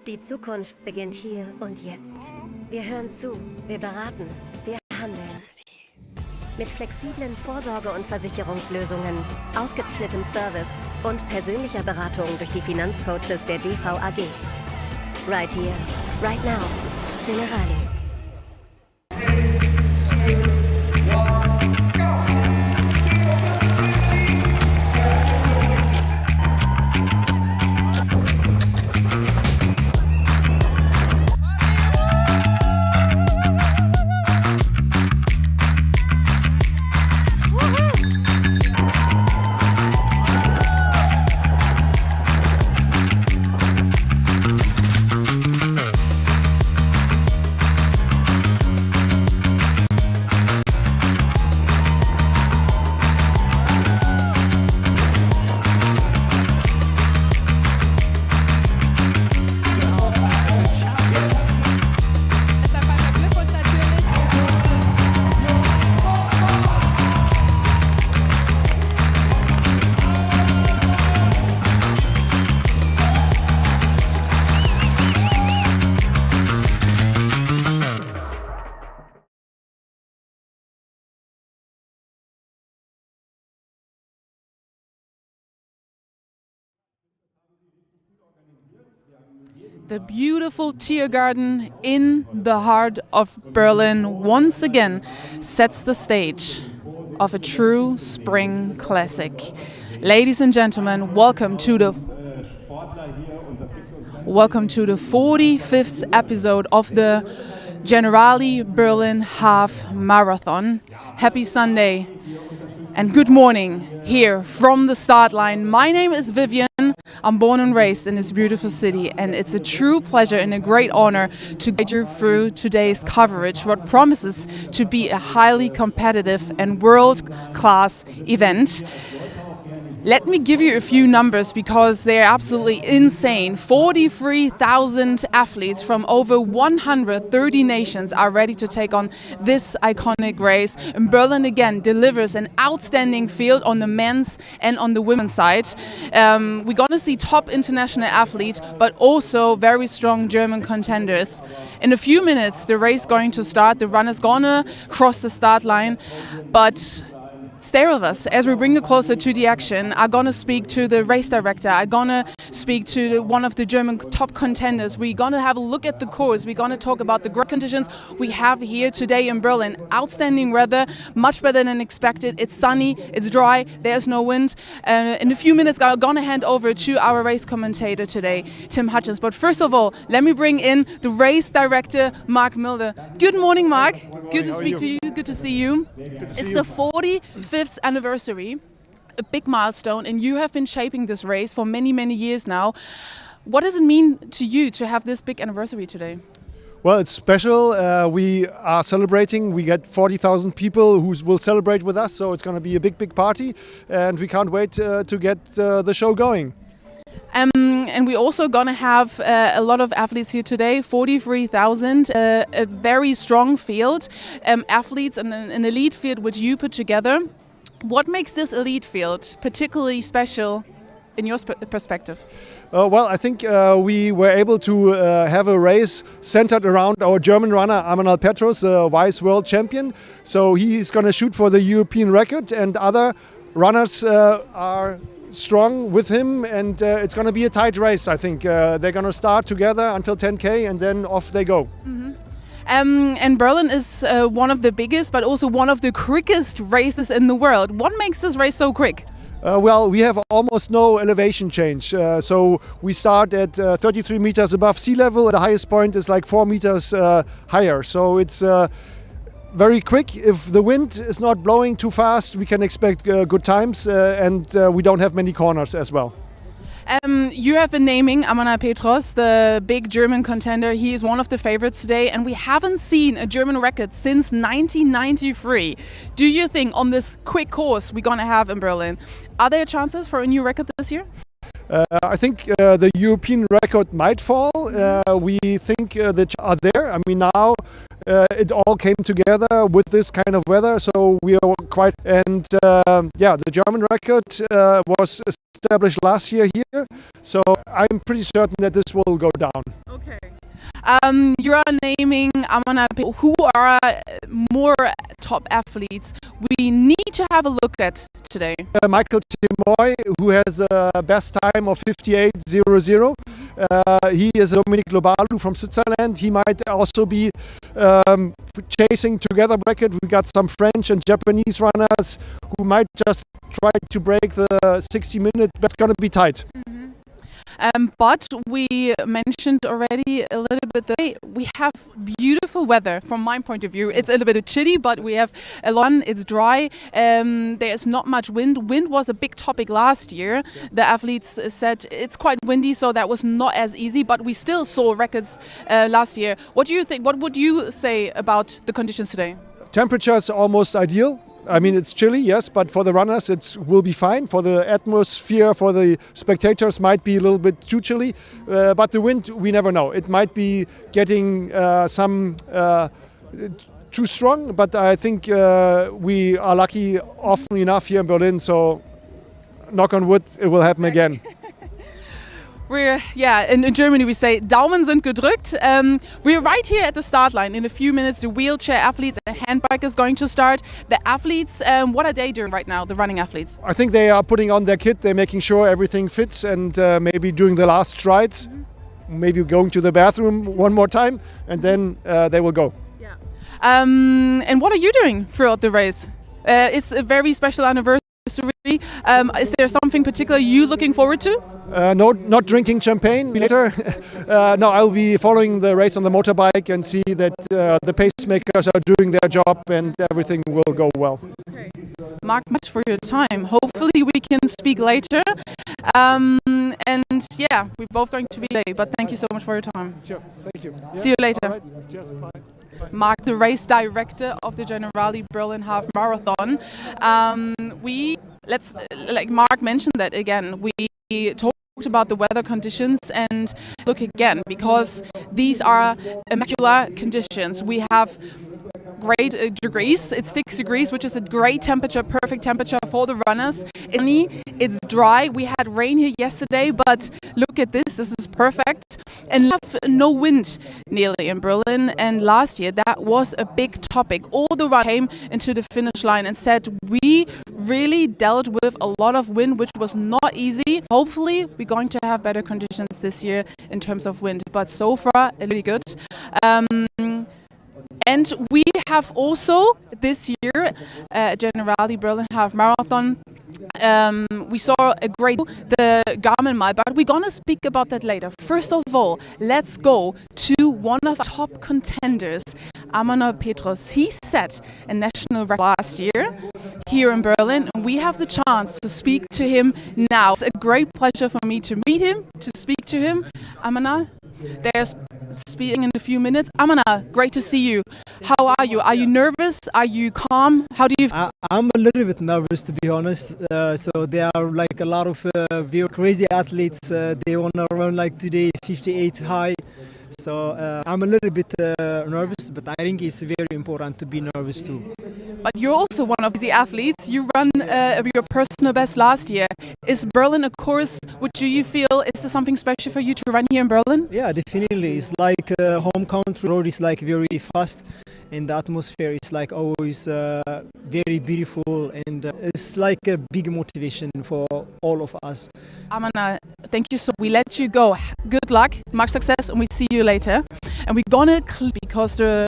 Die Zukunft beginnt hier und jetzt. Wir hören zu, wir beraten, wir handeln. Mit flexiblen Vorsorge- und Versicherungslösungen, ausgezähltem Service und persönlicher Beratung durch die Finanzcoaches der DVAG. Right here, right now. Generali. The beautiful Tiergarten in the heart of Berlin once again sets the stage of a true spring classic. Ladies and gentlemen, welcome to the Welcome to the 45th episode of the Generali Berlin Half Marathon. Happy Sunday and good morning here from the start line. My name is Vivian. I'm born and raised in this beautiful city, and it's a true pleasure and a great honor to guide you through today's coverage, what promises to be a highly competitive and world-class event. Let me give you a few numbers because they're absolutely insane. 43,000 athletes from over 130 nations are ready to take on this iconic race. And Berlin again delivers an outstanding field on the men's and on the women's side. We're going to see top international athletes, but also very strong German contenders. In a few minutes, the race is going to start. The runner's going to cross the start line, but stay with us as we bring you closer to the action. I'm going to speak to the race director. I'm going to speak to one of the German top contenders. We're going to have a look at the course. We're going to talk about the great conditions we have here today in Berlin. Outstanding weather, much better than expected. It's sunny, it's dry, there's no wind. In a few minutes, I'm going to hand over to our race commentator today, Tim Hutchins. But first of all, let me bring in the race director, Mark Mulder. Good morning, Mark. Good to speak to you. Good to see you. It's the 45th anniversary, a big milestone, and you have been shaping this race for many, many years now. What does it mean to you to have this big anniversary today? Well, it's special. We are celebrating. We get 40,000 people who will celebrate with us, so it's going to be a big, big party, and we can't wait to get the show going. And we're also going to have a lot of athletes here today, 43,000, a very strong field, athletes and an elite field which you put together. What makes this elite field particularly special in your perspective? Well, I think we were able to have a race centered around our German runner, Amanal Petros, the vice world champion. So he's going to shoot for the European record, and other runners are strong with him, and it's going to be a tight race. I think they're going to start together until 10K and then off they go. Mm-hmm. And Berlin is one of the biggest but also one of the quickest races in the world. What makes this race so quick? Well, we have almost no elevation change. So we start at 33 meters above sea level. The highest point is like 4 meters higher. So it's very quick. If the wind is not blowing too fast, we can expect good times, and we don't have many corners as well. You have been naming Amanal Petros, the big German contender. He is one of the favorites today, and we haven't seen a German record since 1993. Do you think on this quick course we're going to have in Berlin, are there chances for a new record this year? I think the European record might fall. We think that are there. I mean, now it all came together with this kind of weather, so we are quite. And yeah, the German record was established last year here, so I'm pretty certain that this will go down. Okay. You are naming Amanal Petros. Who are more top athletes we need to have a look at today? Michael Timoy, who has a best time of 58.00. He is Dominic Lobalu from Switzerland. He might also be chasing together record. We got some French and Japanese runners who might just try to break the 60 minute, but it's going to be tight. But we mentioned already a little bit that we have beautiful weather from my point of view. It's a little bit chilly, but we have a lot. It's dry. There's not much wind. Wind was a big topic last year. The athletes said it's quite windy, so that was not as easy, but we still saw records last year. What do you think? What would you say about the conditions today? Temperatures almost ideal. I mean, it's chilly, yes, but for the runners it will be fine. For the atmosphere, for the spectators, might be a little bit too chilly. But the wind, we never know. It might be getting too strong, but I think we are lucky often enough here in Berlin, so knock on wood, it will happen again. In Germany we say Daumen sind gedrückt. We're right here at the start line. In a few minutes the wheelchair athletes and handbike is going to start. The athletes, what are they doing right now, the running athletes? I think they are putting on their kit, they're making sure everything fits, and maybe doing the last strides, maybe going to the bathroom one more time, and then they will go. And what are you doing throughout the race? It's a very special anniversary. history. Is there something particular you looking forward to? No, not drinking champagne later. No, I'll be following the race on the motorbike and see that the pacemakers are doing their job and everything will go well. Mark, much for your time. Hopefully we can speak later. And yeah, we're both going to be late, but thank you so much for your time. Sure, thank you. Yeah. See you later. All right. Cheers, bye. Mark, the race director of the Generali Berlin Half Marathon. Like Mark mentioned that again, we talked about the weather conditions and look again, because these are immaculate conditions. We have great degrees. It's 6 degrees, which is a great temperature, perfect temperature for the runners. It's dry. We had rain here yesterday, but look at this. This is perfect. And we have no wind nearly in Berlin. And last year, that was a big topic. All the runners came into the finish line and said, we really dealt with a lot of wind, which was not easy. Hopefully, we're going to have better conditions this year in terms of wind. But so far, really good. And we have also this year Generali Berlin Half Marathon. We saw the Garmin Mile, but we're gonna speak about that later. First of all, let's go to one of our top contenders, Amanal Petros. He set a national record last year here in Berlin, and we have the chance to speak to him now. It's a great pleasure for me to meet him, to speak to him. Amanal, there's speaking in a few minutes. Amanal, great to see you. How are you? Are you nervous? Are you calm? How do you feel? I'm a little bit nervous, to be honest. So there are like a lot of very crazy athletes. They want to run like today 58 high. So I'm a little bit nervous, but I think it's very important to be nervous too. But you're also one of the athletes. You run your personal best last year. Is Berlin a course which you feel is there something special for you to run here in Berlin? Yeah, definitely. It's like home country. Road is like very fast, and the atmosphere is like always very beautiful, and it's like a big motivation for all of us. Amanal, thank you so much. We let you go. Good luck, much success, and we see you later. And we're gonna because the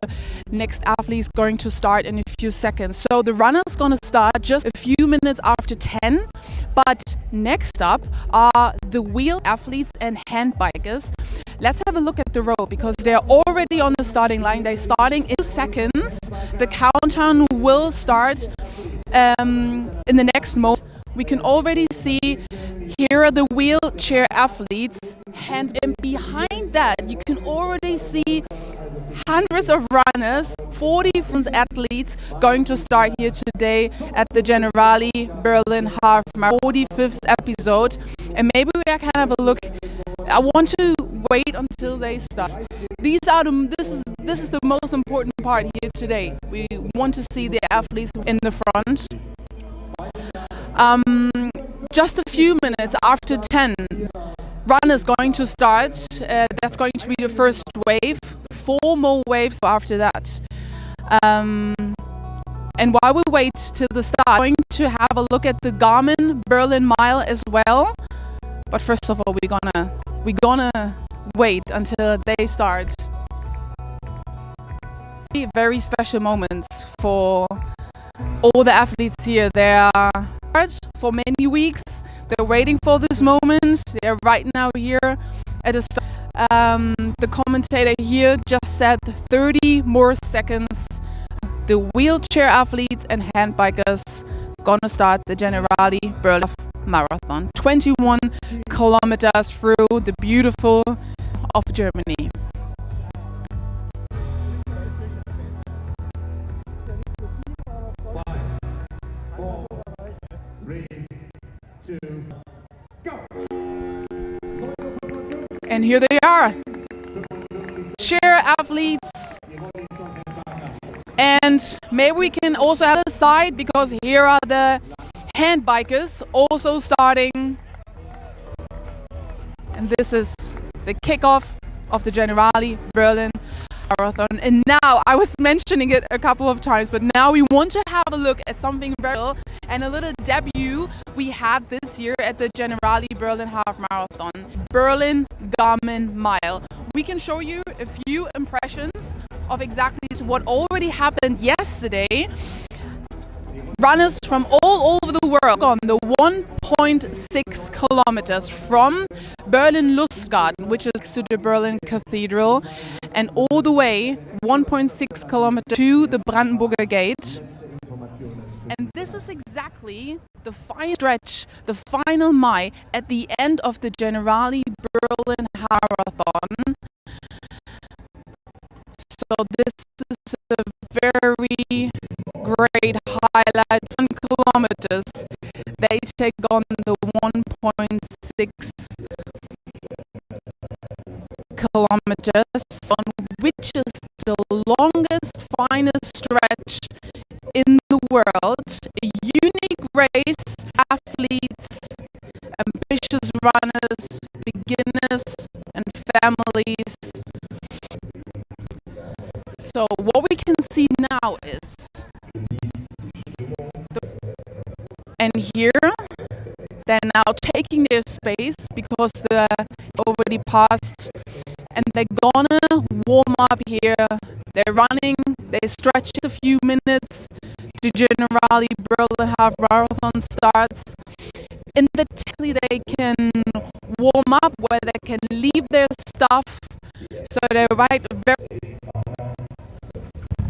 next athlete is going to start in a few seconds. So the runner is gonna start just a few minutes after 10. But next up are the wheel athletes and handbikers. Let's have a look at the road because they're already on the starting line. They're starting in 2 seconds. The countdown will start in the next moment. We can already see here are the wheelchair athletes, and behind that you can already see hundreds of runners, 40 athletes going to start here today at the Generali Berlin Half Marathon 45th episode. And maybe we can have a look. I want to wait until they start. This is the most important part here today. We want to see the athletes in the front. Just a few minutes after 10, runners going to start. That's going to be the first wave. 4 more waves after that. And while we wait till the start, we're going to have a look at the Garmin Berlin Mile as well. But first of all, we're gonna wait until they start. Very special moments for all the athletes here. They are for many weeks. They're waiting for this moment. They're right now here at the start. The commentator here just said 30 more seconds. The wheelchair athletes and handbikers gonna start the Generali Berlin Marathon. 21 kilometers through the beautiful of Germany. And here they are, chair athletes. And maybe we can also have a side because here are the handbikers also starting. And this is the kickoff of the Generali Berlin Marathon. And now, I was mentioning it a couple of times, but now we want to have a look at something very cool and a little debut we had this year at the Generali Berlin Half Marathon, Berlin Garmin Mile. We can show you a few impressions of exactly what already happened yesterday. runners from all over the world on the 1.6 kilometers from Berlin-Lustgarten, which is to the Berlin Cathedral, and all the way 1.6 kilometers to the Brandenburger Gate. And this is exactly the final stretch, the final mile at the end of the Generali Berlin Marathon. So this is a very great highlight. 1 kilometers. They take on the 1.6 kilometers, on which is the longest final stretch in the world. A unique race, athletes, ambitious runners, beginners and families. So what we can see now is, and here they're now taking their space because they're already passed, and they're gonna warm up here. They're running, they stretch it a few minutes. The Generali Berlin Half Marathon starts. In the technically they can warm up where they can leave their stuff. So they're right very.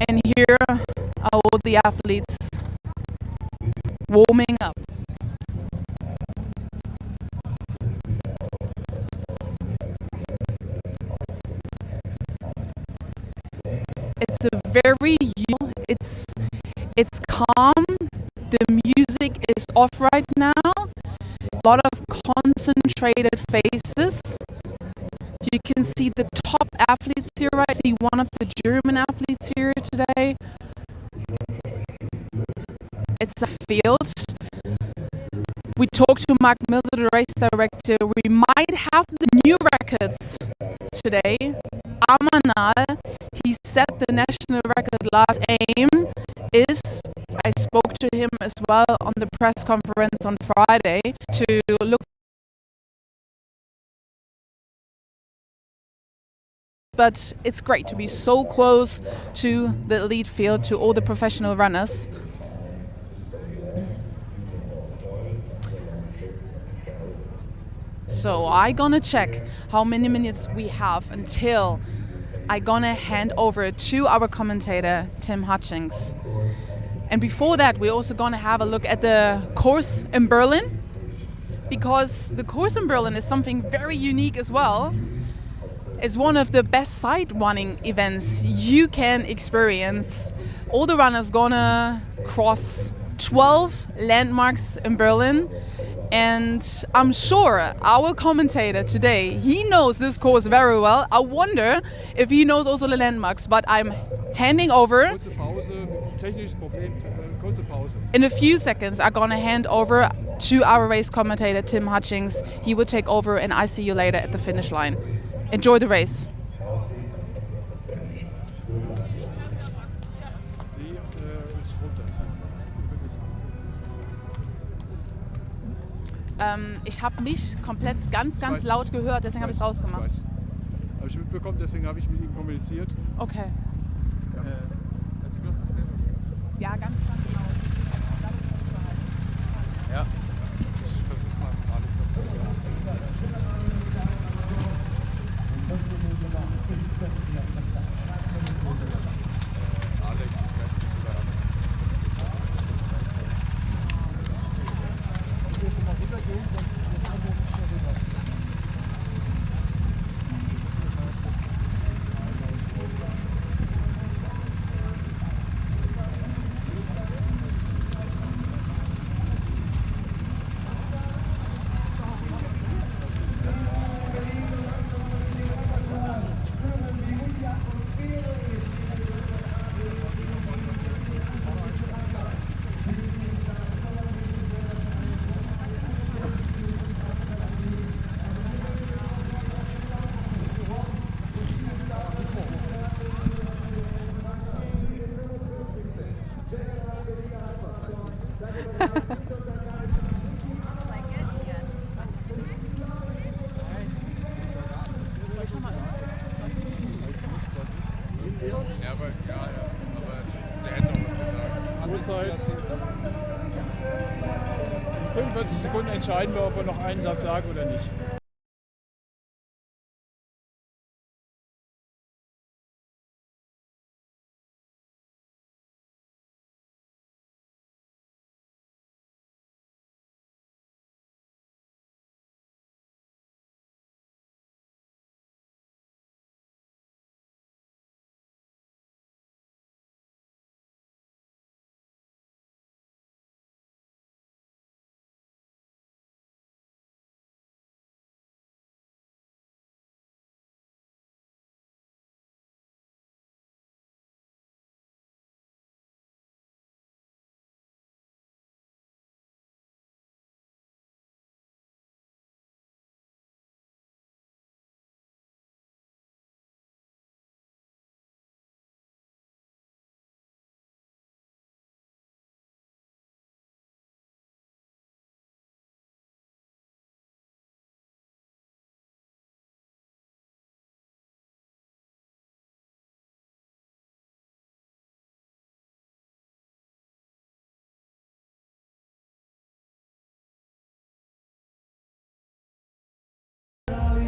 And here are all the athletes warming up. It's a very, it's calm. The music is off right now. A lot of concentrated faces. You can see the top athletes here, right? I see one of the German athletes here today. It's a field. We talked to Mark Miller, the race director. We might have the new records today. Amanal, he set the national record last aim is, I spoke to him as well on the press conference on Friday to look. But it's great to be so close to the elite field, to all the professional runners. So I'm gonna check how many minutes we have until I'm gonna hand over to our commentator, Tim Hutchings. And before that, we're also gonna have a look at the course in Berlin, because the course in Berlin is something very unique as well. It's one of the best side running events you can experience. All the runners gonna cross 12 landmarks in Berlin, and I'm sure our commentator today, he knows this course very well. I wonder if he knows also the landmarks, but I'm handing over. In a few seconds, I'm gonna hand over to our race commentator, Tim Hutchings. He will take over, and I see you later at the finish line. Enjoy the race. Ich habe mich komplett ganz laut gehört, deswegen habe ich es rausgemacht. Habe ich mitbekommen, deswegen habe ich mit ihm kommuniziert. Okay. Also du hast das selber gehört? Ja, ganz laut. Ja. Ich versuche mal Alex Bestzeit. In 45 Sekunden entscheiden wir, ob wir noch einen Satz sagen oder nicht.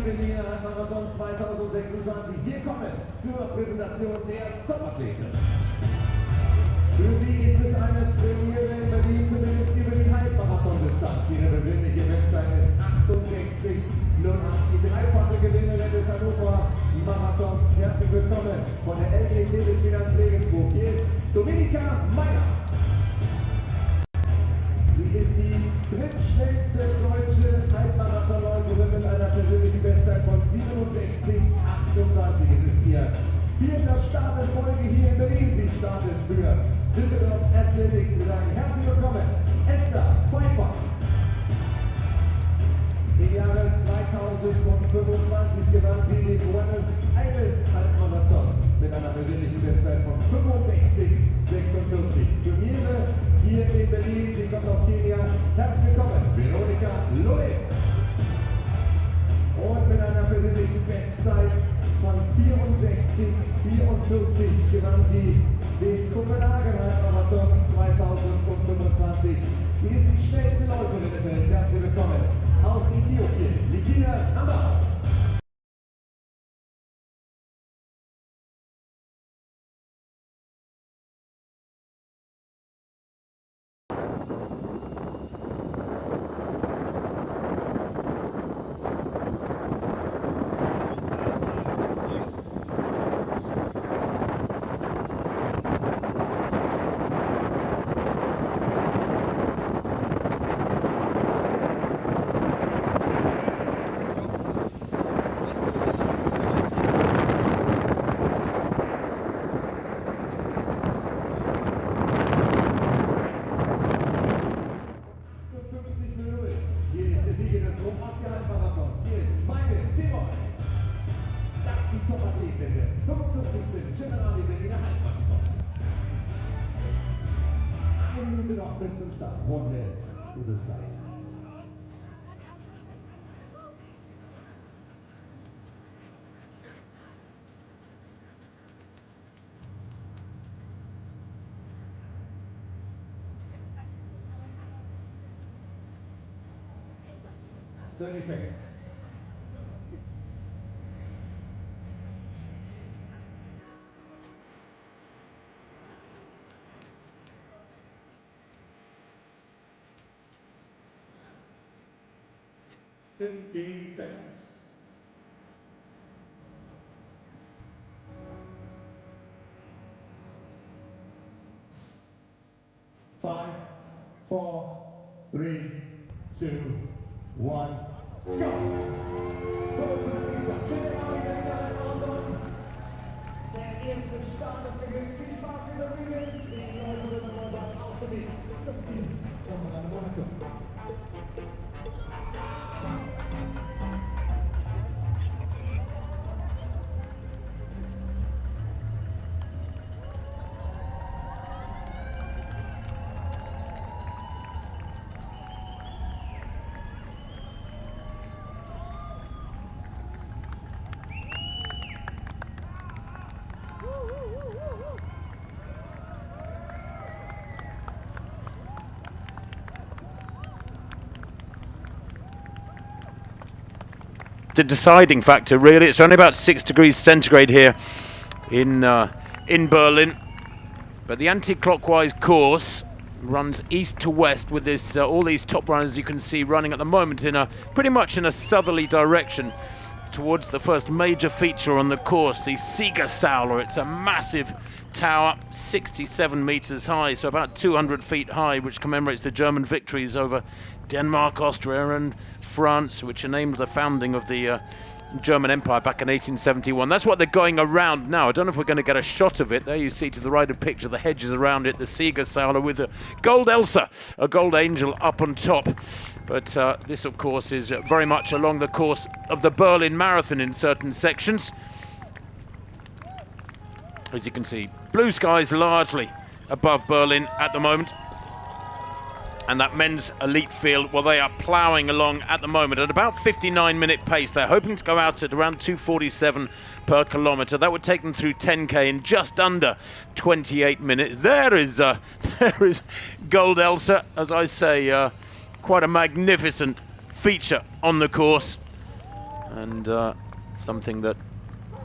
Berliner Halbmarathon 2026. Wir kommen zur Präsentation der Topathleten. Für sie ist es eine Premiere in Berlin, zumindest über die Halbmarathon-Distanz. Ihre persönliche Bestzeit ist 68,08. Die dreifache Gewinnerin des Hannover Marathons. Herzlich willkommen von der LGT des Finanz Regensburg. Hier ist Dominika Meyer. Sie ist die drittschnellste deutsche Halbmarathonläuferin mit einer persönlichen Bestzeit von 67,28. Es ist ihr vierter Start in Folge hier in Berlin. Sie startet für Düsseldorf Athletics. Wir sagen herzlich willkommen, Esther Pfeiffer. Im Jahre 2025 gewann sie den Buenos Aires Halbmarathon mit einer persönlichen Bestzeit von 65,46. Turniere hier in Berlin, sie kommt aus Kenia. Herzlich willkommen, Veronika Lohe. Und mit einer persönlichen Bestzeit von 64,44 gewann sie den Kopenhagen Halbmarathon 2025. Sie ist die schnellste Läuferin der Welt. Herzlich willkommen aus Äthiopien, Likina Amba. Bis zum Start. Runde, gutes Zeit. Seconds. Seconds. 5, 4, 3, 2, 1, go! Der erste Start ist beginnt. Viel Spaß mit der Bühne. Die Leute auf dem Weg zum Ziel. the deciding factor, really. It's only about 6 degrees centigrade here in Berlin, but the anti-clockwise course runs east to west with this all these top runners you can see running at the moment in pretty much in a southerly direction towards the first major feature on the course, the Siegersäule. It's a massive tower, 67 meters high, so about 200 feet high, which commemorates the German victories over Denmark, Austria and France, which are named the founding of the German Empire back in 1871. That's what they're going around now. I don't know if we're going to get a shot of it. There you see to the right of the picture the hedges around it, the Siegersäule with the gold Elsa, a gold angel up on top. But this, of course, is very much along the course of the Berlin Marathon in certain sections. As you can see, blue skies largely above Berlin at the moment. And that men's elite field, well, they are ploughing along at the moment at about 59-minute pace. They're hoping to go out at around 2:47 per kilometre. That would take them through 10k in just under 28 minutes. There is Gold Elsa, as I say, quite a magnificent feature on the course, and something that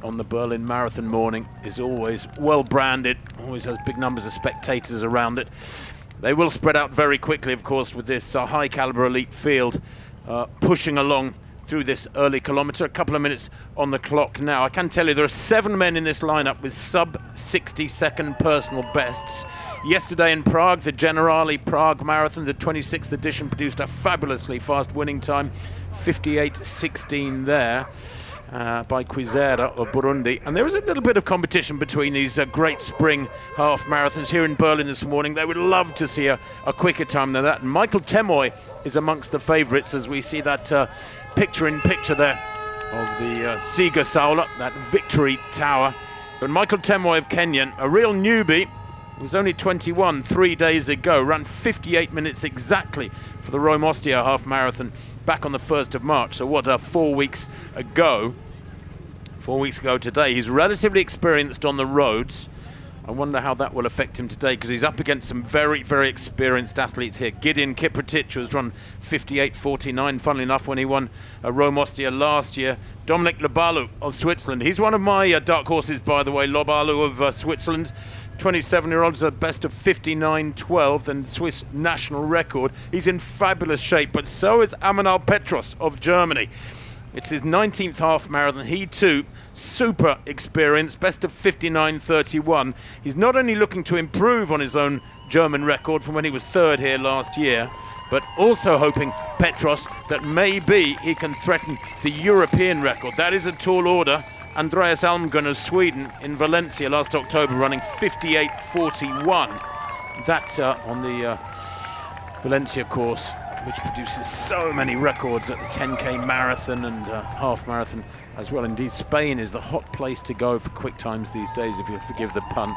on the Berlin Marathon morning is always well branded, always has big numbers of spectators around it. They will spread out very quickly, of course, with this high caliber elite field pushing along through this early kilometre. A couple of minutes on the clock now. I can tell you there are 7 men in this lineup with sub 60-second personal bests. Yesterday in Prague, the Generali Prague Marathon, the 26th edition, produced a fabulously fast winning time, 58:16 there. By Quizera of Burundi. And there was a little bit of competition between these great spring half marathons here in Berlin this morning. They would love to see a quicker time than that. And Michael Temoy is amongst the favourites as we see that picture-in-picture there of the Siegersäule, that victory tower. But Michael Temoy of Kenya, a real newbie, was only 21 3 days ago, ran 58 minutes exactly for the Rome Ostia half marathon back on the 1st of March. So what, 4 weeks ago? 4 weeks ago today. He's relatively experienced on the roads. I wonder how that will affect him today, because he's up against some very, very experienced athletes here. Gideon Kiprotich, who has run 58:49, funnily enough, when he won Rome Ostia last year. Dominic Lobalu of Switzerland. He's one of my dark horses, by the way, Lobalu of Switzerland. 27-year-old, a best of 59:12 and Swiss national record. He's in fabulous shape, but so is Amanal Petros of Germany. It's his 19th half marathon. He too, super experienced, best of 59:31. He's not only looking to improve on his own German record from when he was 3rd here last year, but also hoping, Petros, that maybe he can threaten the European record. That is a tall order. Andreas Almgren of Sweden in Valencia last October running 58:41. That on the Valencia course, which produces so many records at the 10k marathon and half marathon as well. Indeed, Spain is the hot place to go for quick times these days, if you'll forgive the pun.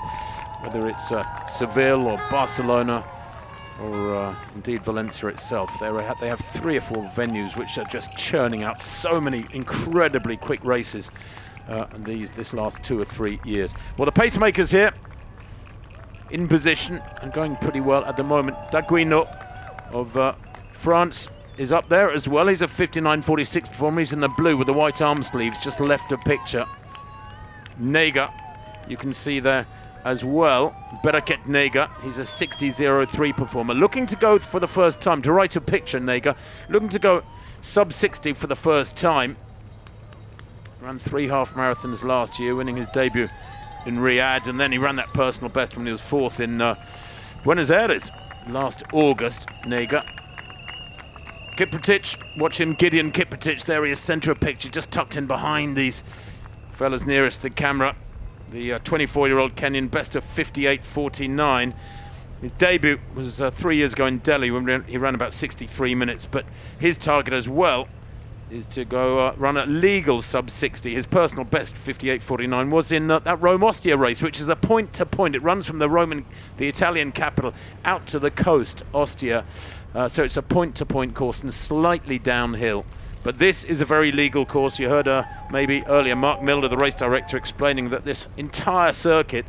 Whether it's Seville or Barcelona or indeed Valencia itself. They have 3 or 4 venues which are just churning out so many incredibly quick races this last 2 or 3 years. Well, the pacemakers here in position and going pretty well at the moment. Daguino of France is up there as well. He's a 59:46 performer. He's in the blue with the white arm sleeves, just left of picture. Nega, you can see there as well. Bereket Nega, he's a 60:03 performer. Looking to go for the first time, to right of picture, Nega. Looking to go sub 60 for the first time. Ran 3 half marathons last year, winning his debut in Riyadh, and then he ran that personal best when he was 4th in Buenos Aires last August. Nega. Kiprotich, watch him, Gideon Kiprotich, there he is, centre of picture, just tucked in behind these fellas nearest the camera. The 24-year-old Kenyan, best of 58:49. His debut was 3 years ago in Delhi when he ran about 63 minutes, but his target as well is to go run a legal sub 60. His personal best 58:49 was in that Rome Ostia race, which is a point-to-point. It runs from the Italian capital out to the coast, Ostia. So it's a point-to-point course and slightly downhill. But this is a very legal course. You heard maybe earlier Mark Milner, the race director, explaining that this entire circuit,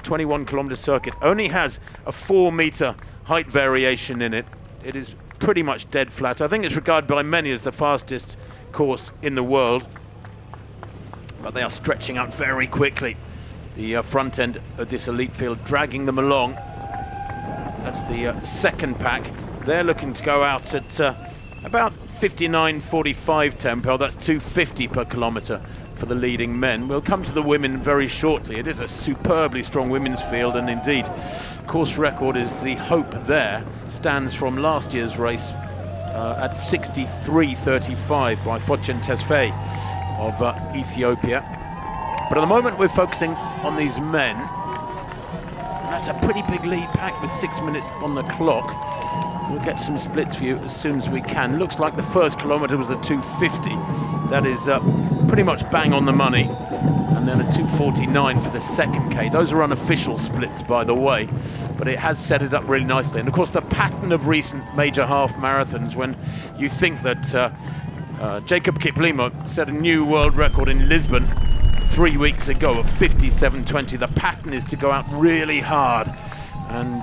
21-kilometre circuit, only has a 4-metre height variation in it. It is pretty much dead flat. I think it's regarded by many as the fastest course in the world. But they are stretching out very quickly. The front end of this elite field dragging them along. That's the second pack. They're looking to go out at about 59.45 tempo. That's 250 per kilometre for the leading men. We'll come to the women very shortly. It is a superbly strong women's field, and indeed, course record is the hope there. Stands from last year's race at 63.35 by Fotchen Tesfaye of Ethiopia. But at the moment we're focusing on these men, and that's a pretty big lead pack with 6 minutes on the clock. We'll get some splits for you as soon as we can. Looks like the first kilometre was a 250. That is pretty much bang on the money. And then a 249 for the second K. Those are unofficial splits, by the way, but it has set it up really nicely. And of course the pattern of recent major half marathons, when you think that Jacob Kiplimo set a new world record in Lisbon 3 weeks ago of 57.20. The pattern is to go out really hard and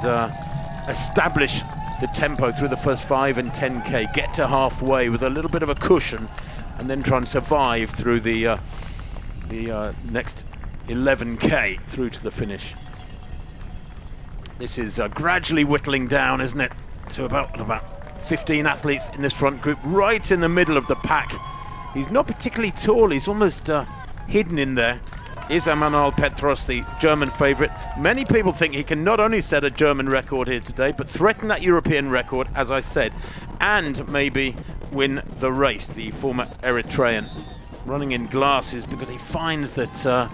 establish the tempo through the first 5 and 10K, get to halfway with a little bit of a cushion, and then try and survive through the next 11K through to the finish. This is gradually whittling down, isn't it, to about 15 athletes in this front group, right in the middle of the pack. He's not particularly tall, he's almost hidden in there. Is Emanuel Petros, the German favourite. Many people think he can not only set a German record here today, but threaten that European record, as I said, and maybe win the race. The former Eritrean running in glasses because he finds that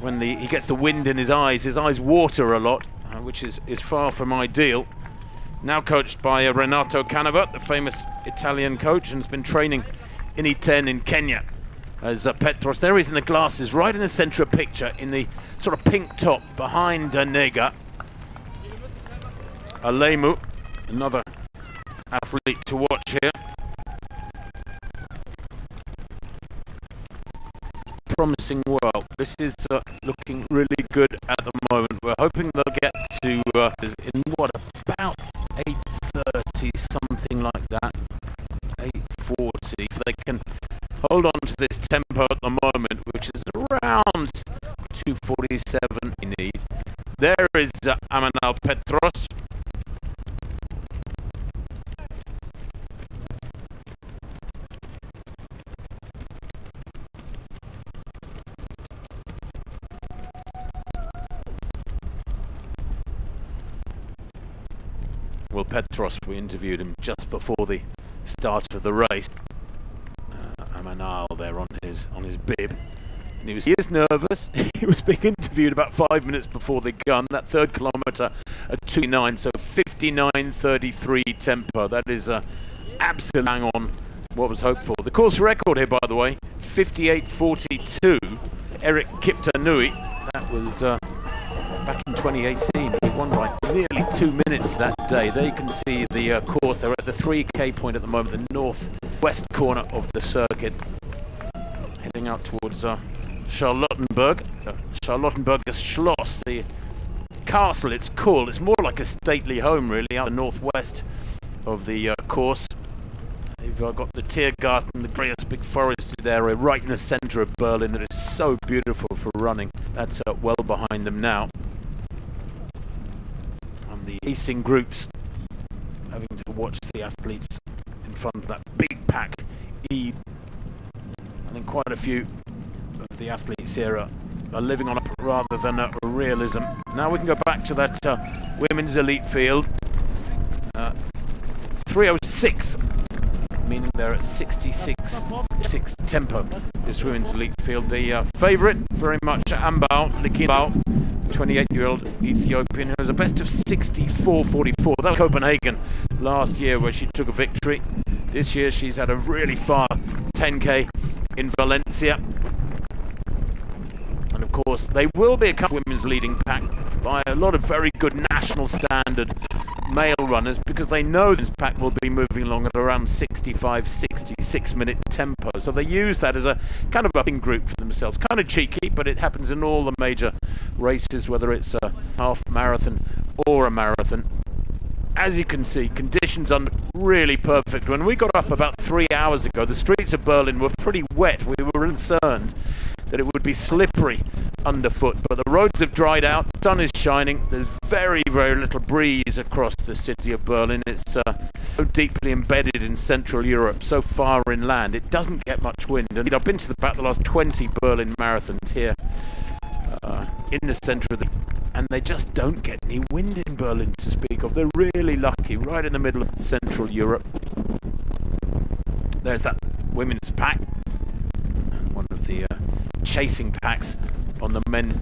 when he gets the wind in his eyes water a lot, which is far from ideal. Now coached by Renato Canova, the famous Italian coach, and has been training in Iten in Kenya. As Petros, there he is in the glasses, right in the centre of picture, in the sort of pink top behind Nega. Alemu, another athlete to watch here. Promising well. This is looking really good at the moment. We're hoping they'll get to in what, about 8:30, something like that. 8:40. If they can hold on to this tempo at the moment, which is around 2:47 we need. There is Emanuel Petros. Well, Petros, we interviewed him just before the start of the race. Emanuel there on his bib, and he is nervous. He was being interviewed about 5 minutes before the gun. That third kilometre at 2:09, so 59.33 tempo. That is absolutely bang on what was hoped for. The course record here, by the way, 58.42. Eric Kiptanui. That was back in 2018. He won by nearly 2 minutes that day. There you can see the course. They're at the 3K point at the moment, the northwest corner of the circuit, heading out towards Charlottenburg. Charlottenburger Schloss, the castle it's called. It's more like a stately home, really, out the northwest of the course. They've got the Tiergarten, the greatest big forested area right in the centre of Berlin that is so beautiful for running. That's well behind them now. And the racing groups having to watch the athletes in front of that big pack. I think quite a few of the athletes here are living on a rather than a realism. Now we can go back to that women's elite field. 3:06. Meaning they're at 66 tempo. This women's elite field. The favourite, very much Ambao Likinbao, 28-year-old Ethiopian, who has a best of 64.44. That was Copenhagen last year, where she took a victory. This year she's had a really far 10K in Valencia. And of course, they will be a couple of women's leading pack by a lot of very good national standard male runners, because they know this pack will be moving along at around 65-66 minute tempo. So they use that as a kind of upping group for themselves. Kind of cheeky, but it happens in all the major races, whether it's a half marathon or a marathon. as you can see, conditions are really perfect. When we got up about 3 hours ago, the streets of Berlin were pretty wet. We were concerned that it would be slippery underfoot, but the roads have dried out, the sun is shining, there's very, very little breeze across the city of Berlin. It's so deeply embedded in Central Europe, so far inland, it doesn't get much wind. And I've been to about the last 20 Berlin marathons here in the centre of and they just don't get any wind in Berlin to speak of. They're really lucky, right in the middle of Central Europe. There's that women's pack, and one of the chasing packs on the men.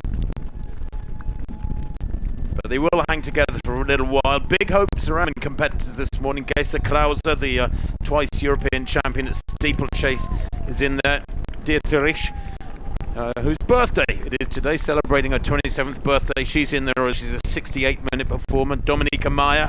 But they will hang together for a little while. Big hopes around competitors this morning. Gesa Krause, the twice European champion at steeplechase, is in there. Dietrich, whose birthday it is today, celebrating her 27th birthday. She's in there. She's a 68-minute performer. Dominika Meyer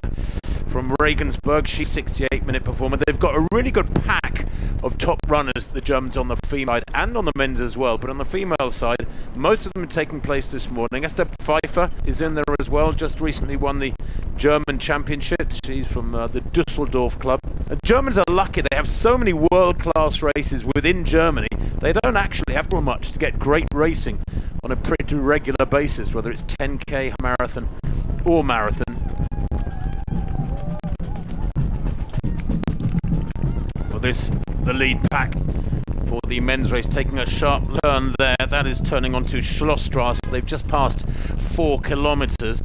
from Regensburg, she's a 68-minute performer. They've got a really good pack of top runners, the Germans, on the female side and on the men's as well. But on the female side, most of them are taking place this morning. Esther Pfeiffer is in there as well, just recently won the German championship. She's from the Dusseldorf club. The Germans are lucky, they have so many world-class races within Germany. They don't actually have to do much to get great racing on a pretty regular basis, whether it's 10k, marathon or marathon. Well, the lead pack for the men's race, taking a sharp turn there. That is turning onto Schlossstrasse. They've just passed 4 kilometers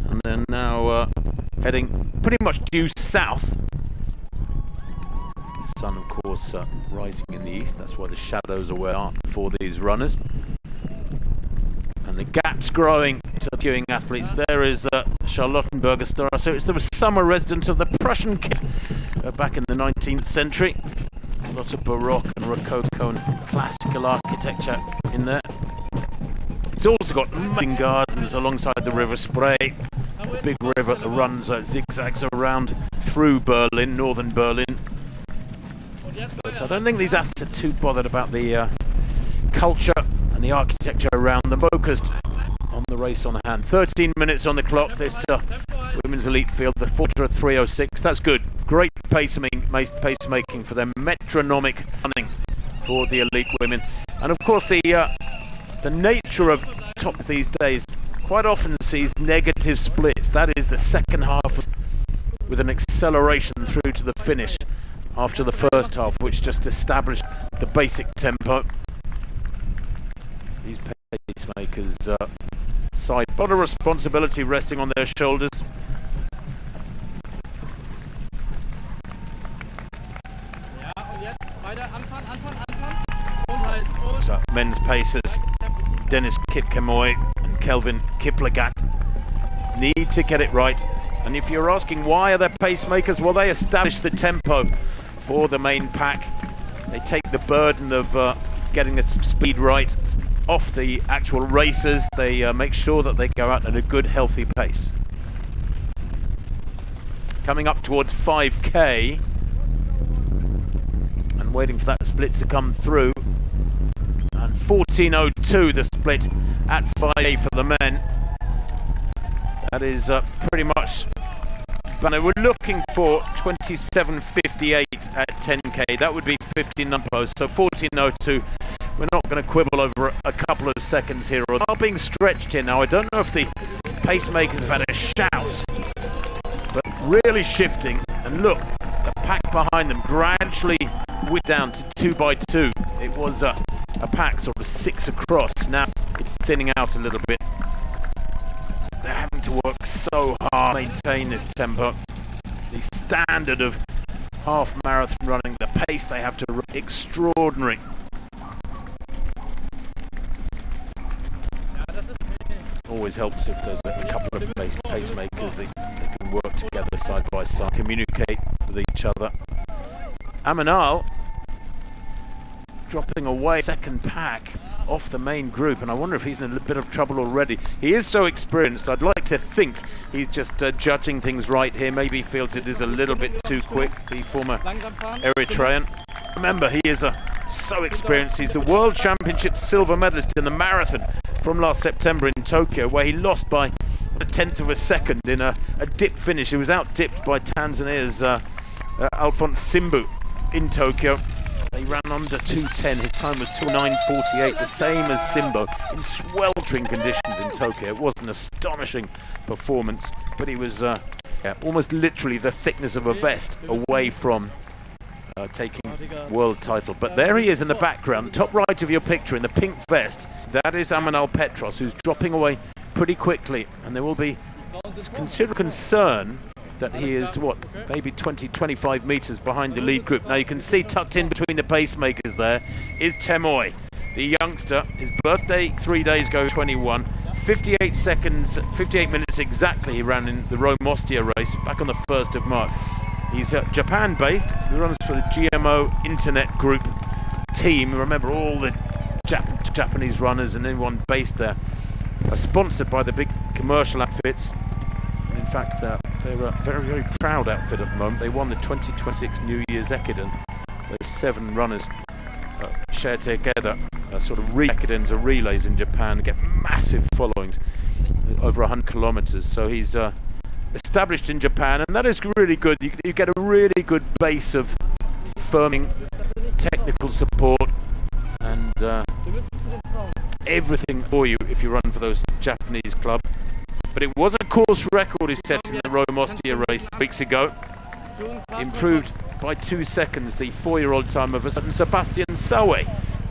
and they're now heading pretty much due south. The sun, of course, rising in the east. That's why the shadows are where they are for these runners. And the gap's growing to the queuing athletes. There is Charlottenburger star. So it's the summer resident of the Prussian kids back in the 19th century. A lot of Baroque and Rococo and classical architecture in there. It's also got amazing gardens alongside the River Spree, the big river that runs zigzags around through Berlin, northern Berlin. But I don't think these athletes are too bothered about the culture and the architecture around them, focused on the race on hand. 13 minutes on the clock, this women's elite field, the 4:3:06. That's good. Great pacemaking for them. Metronomic running for the elite women. And of course the nature of tops these days quite often sees negative splits. That is the second half with an acceleration through to the finish after the first half, which just established the basic tempo. These pacemakers side, a lot of responsibility resting on their shoulders. So men's pacers, Dennis Kipkemoy and Kelvin Kiplagat, need to get it right. And if you're asking why are they pacemakers, well, they establish the tempo for the main pack. They take the burden of getting the speed right off the actual racers. They make sure that they go out at a good, healthy pace. Coming up towards 5k and waiting for that split to come through. And 14:02 the split at 5k for the men. That is pretty much. But we're looking for 27:58 at 10k. That would be 15 numbers. So 14:02. We're not going to quibble over a couple of seconds here. They are being stretched here now. I don't know if the pacemakers have had a shout, but really shifting. And look, the pack behind them gradually went down to 2x2. It was a pack sort of 6 across. Now it's thinning out a little bit. They're having to work so hard to maintain this tempo. The standard of half marathon running, the pace they have to run, extraordinary. Always helps if there's a couple of pacemakers they can work together side by side, communicate with each other. Amanal dropping away second pack off the main group, and I wonder if he's in a bit of trouble already. He is so experienced. I'd like to think he's just judging things right here. Maybe he feels it is a little bit too quick, the former Eritrean. Remember, he is so experienced. He's the World Championship silver medalist in the marathon from last September in Tokyo, where he lost by a tenth of a second in a dip finish. He was out-dipped by Tanzania's Alphonse Simbu in Tokyo. They ran under 2:10. His time was 2:09.48, the same as Simbo, in sweltering conditions in Tokyo. It was an astonishing performance, but he was almost literally the thickness of a vest away from taking world title. But there he is in the background, top right of your picture in the pink vest. That is Amanal Petros, who's dropping away pretty quickly, and there will be considerable concern that he is, maybe 20-25 meters behind the lead group. Now you can see tucked in between the pacemakers there is Temoy, the youngster. His birthday 3 days ago, 21. 58 minutes exactly he ran in the Rome Ostia race back on the 1st of March. He's Japan-based. He runs for the GMO Internet Group team. Remember, all the Japanese runners and anyone based there are sponsored by the big commercial outfits. And in fact, they're a very, very proud outfit at the moment. They won the 2026 New Year's Ekiden, where 7 runners share together sort of Ekidens or relays in Japan, get massive followings, over 100 kilometers. So he's established in Japan, and that is really good. You get a really good base of firming, technical support, and everything for you if you run for those Japanese club. But it was a course record he set in the Rome Ostia race weeks ago. Improved by 2 seconds the 4-year-old time of a certain Sebastian Sawe,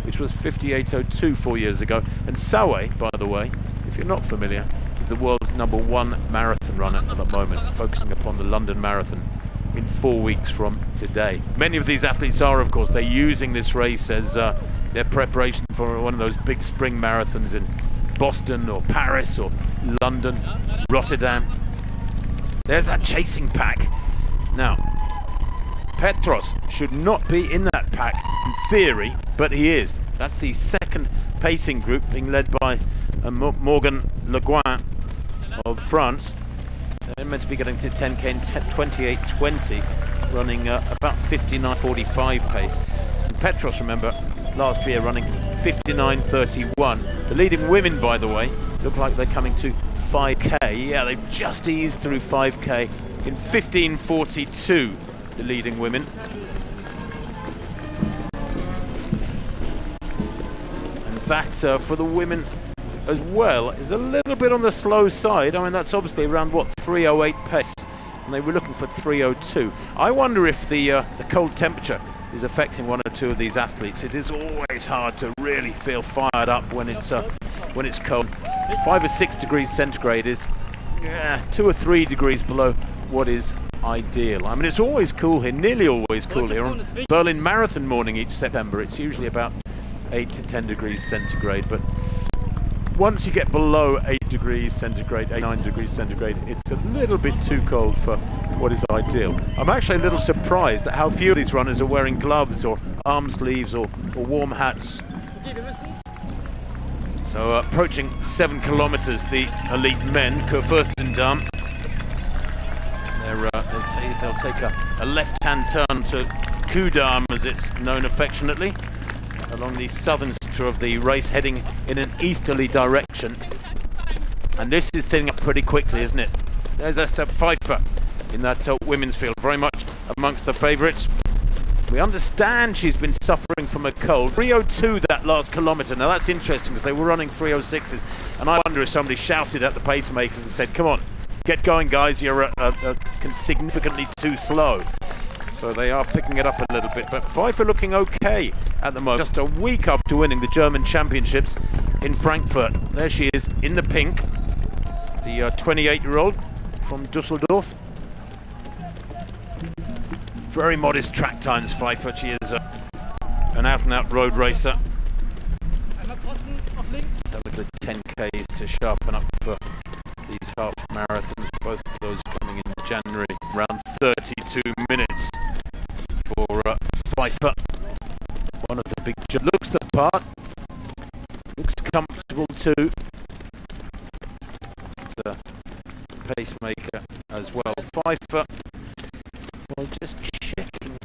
which was 58.02 4 years ago. And Sawe, by the way, if you're not familiar, is the world's #1 marathon runner at the moment, focusing upon the London Marathon in 4 weeks from today. Many of these athletes are, of course, they're using this race as their preparation for one of those big spring marathons in Boston or Paris or London, Rotterdam. There's that chasing pack. Now, Petros should not be in that pack in theory, but he is. That's the second pacing group, being led by Morgan Le Guin of France. They're meant to be getting to 10k in 28.20, running about 59.45 pace. And Petros, remember, last year running 59.31. The leading women, by the way, look like they're coming to 5k. Yeah, they've just eased through 5k in 15.42, the leading women. And that for the women as well is a little bit on the slow side. I mean, that's obviously around 3:08 pace, and they were looking for 3:02. I wonder if the cold temperature is affecting one or two of these athletes. It is always hard to really feel fired up when it's cold. 5 or 6 degrees centigrade is 2 or 3 degrees below what is ideal. I mean, it's always cool here, nearly always cool here on Berlin Marathon morning each September. It's usually about 8 to 10 degrees centigrade, but once you get below 8 degrees centigrade, 9 degrees centigrade, it's a little bit too cold for what is ideal. I'm actually a little surprised at how few of these runners are wearing gloves or arm sleeves or warm hats. So approaching 7 kilometers, the elite men, Kurfürstendamm. They'll take a left-hand turn to Kudamm, as it's known affectionately, along the southern sector of the race, heading in an easterly direction. And this is thinning up pretty quickly, isn't it? There's Esther Pfeiffer in that women's field, very much amongst the favourites. We understand she's been suffering from a cold. 3:02 that last kilometre. Now that's interesting, because they were running 3:06s, and I wonder if somebody shouted at the pacemakers and said, "Come on, get going, guys, you're significantly too slow." So they are picking it up a little bit, but Pfeiffer looking okay at the moment. Just a week after winning the German Championships in Frankfurt. There she is in the pink, the 28-year-old from Dusseldorf. Very modest track times, Pfeiffer. She is an out-and-out road racer. A little 10Ks to sharpen up for these half marathons, both of those coming in January, around 32 minutes for Pfeiffer. One of the big looks the part, looks comfortable too. It's a pacemaker as well. Pfeiffer, well, just checking,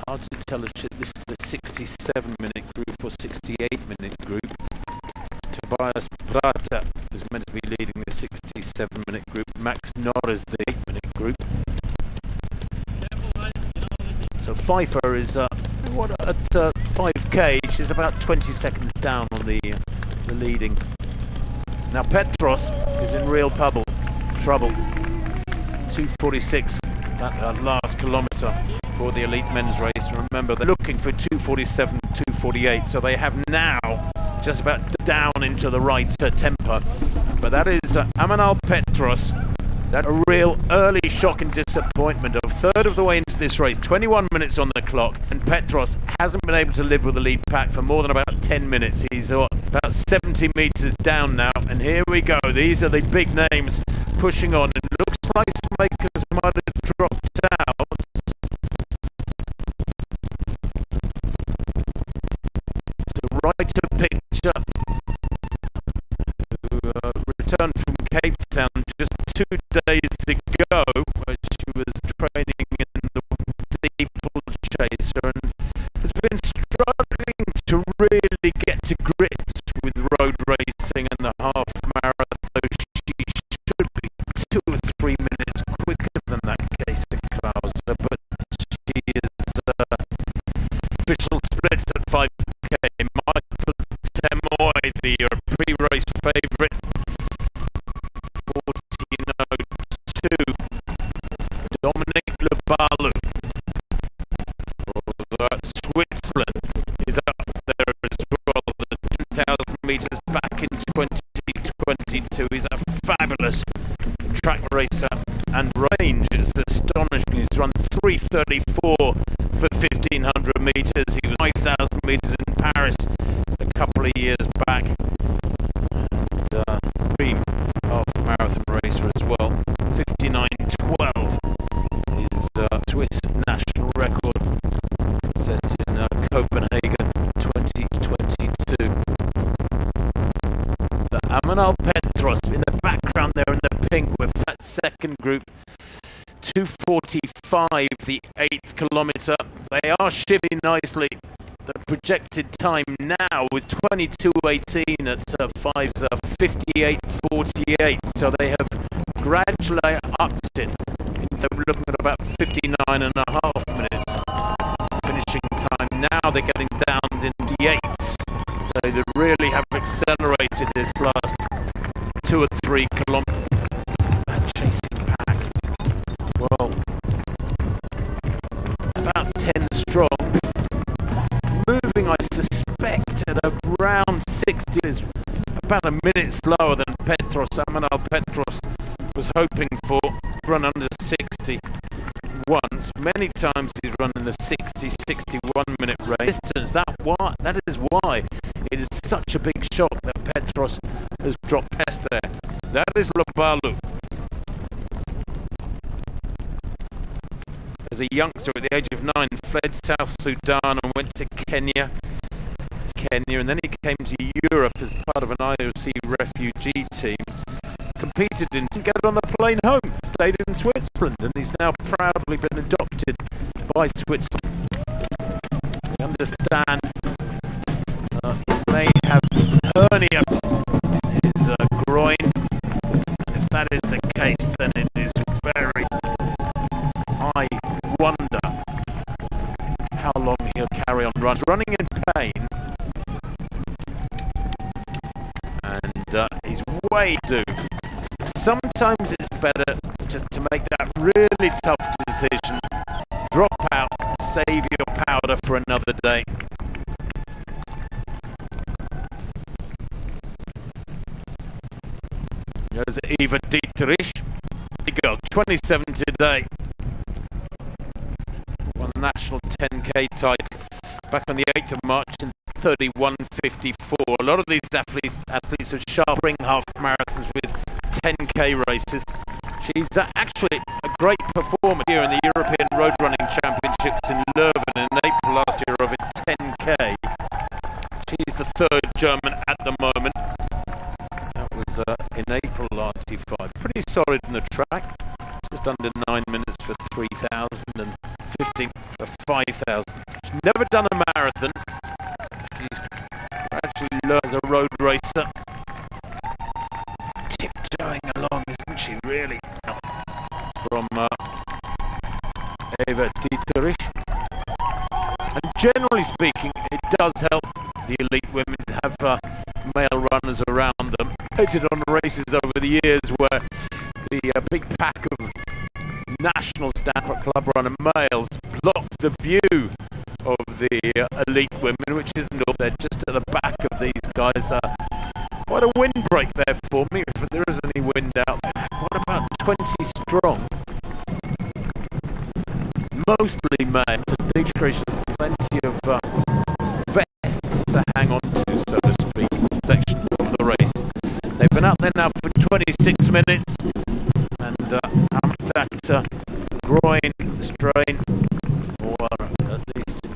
hard to tell if this is the 67-minute group or 68-minute group. Tobias Prata is meant to be leading the 67-minute group. Max Norris the 8-minute group. So Pfeiffer is at 5k. She's about 20 seconds down on the leading. Now Petros is in real trouble. 2:46 that last kilometre for the elite men's race. Remember, they're looking for 2:47, 2:48, so they have now just about down into the right temper. But that is Amanal Petros. That a real early shock and disappointment. A third of the way into this race, 21 minutes on the clock, and Petros hasn't been able to live with the lead pack for more than about 10 minutes. He's about 70 metres down now, and here we go. These are the big names pushing on. It looks like makers might have dropped out. To write a picture, who returned from Cape Town just 2 days ago, where she was training in the steeplechaser and has been struggling to really get to grips with road racing and the half marathon. She should be 2 or 3 minutes quicker than that case of Klauser, but she is official splits at 5k. Michael Temoy, the pre-race favourite, 14:02. Dominic Lebalu for Switzerland is up there as well. The 10,000 metres back in 2022. He's a fabulous track racer, and range is astonishing. He's run 3:34 for 1,500 metres. He was 5,000 metres in Paris a couple of years back. And dream half marathon racer as well. 59:12 is Swiss national record set in Copenhagen 2022. The Amanal Petros in the background there in the pink with that second group. 2:45 the 8th kilometre. They are shifting nicely. The projected time now with 22:18 at 5 is 58:48. So they have gradually upped it. So we're looking at about 59.5 minutes. Finishing time now, they're getting down into the 8s. So they really have accelerated this last 2 or 3 kilometres. That chasing pack, well, about 10 strong. Moving, I suspect, at around 60 is about a minute slower than Petros. Amanal Petros was hoping for run under 60 once. Many times he's run in the 60-61 minute race. Distance. That is why it is such a big shock that Petros has dropped past there. That is Lebalu. As a youngster at the age of 9, fled South Sudan and went to Kenya, and then he came to Europe as part of an IOC refugee team. Competed in, didn't get on the plane home, stayed in Switzerland, and he's now proudly been adopted by Switzerland. We understand he may have hernia in his groin. If that is the case, then it is very, I wonder how long he'll carry on running in pain, and he's way due. Sometimes it's better just to make that really tough decision, drop out, save your powder for another day. There's Eva Dietrich, big girl, 27 today. Won the national 10k title back on the 8th of March in 31:54. A lot of these athletes are sharp half marathons with 10k races. She's actually a great performer here in the European Road Running Championships in Leuven in April last year of a 10k. She's the 3rd German at the moment. That was in April last year. Pretty solid in the track. Just under 9 minutes for 3,000 and 15 for 5,000. She's never done a marathon. She's actually learned as a road racer. Tiptoeing along, isn't she, really? From Eva Dieterich. And generally speaking, it does help the elite women to have male runners around them. I've seen on races over the years where the big pack of national standard club runner males block the view of the elite women, which isn't all. They're just at the back of these guys. Quite a windbreak there for me, if there is any wind out there. What about 20 strong? Mostly male. So Dietrich has plenty of vests to hang on to, so to speak, section of the race. They've been out there now for 26 minutes, and how much that groin strain, or at least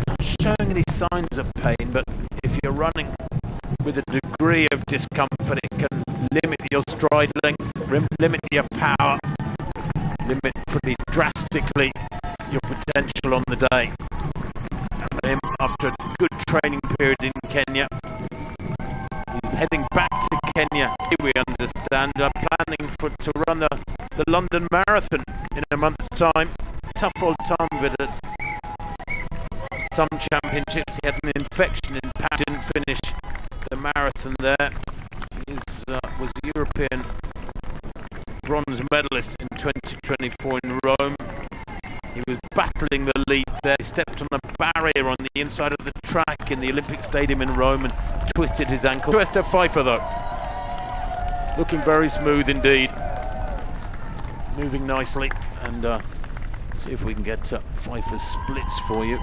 not showing any signs of pain, but if you're running with a degree of discomfort, it can limit your stride length, limit your power, limit pretty drastically your potential on the day. And him, after a good training period in Kenya, he's heading back to Kenya, we understand, planning to run the London Marathon in a month's time. Tough old Tom with it. Some championships, he had an infection in Paris, didn't finish the marathon there. He was a European bronze medalist in 2024 in Rome. He was battling the lead there. He stepped on a barrier on the inside of the track in the Olympic Stadium in Rome and twisted his ankle. Esther Pfeiffer, though, looking very smooth indeed, moving nicely, and see if we can get Pfeiffer's splits for you.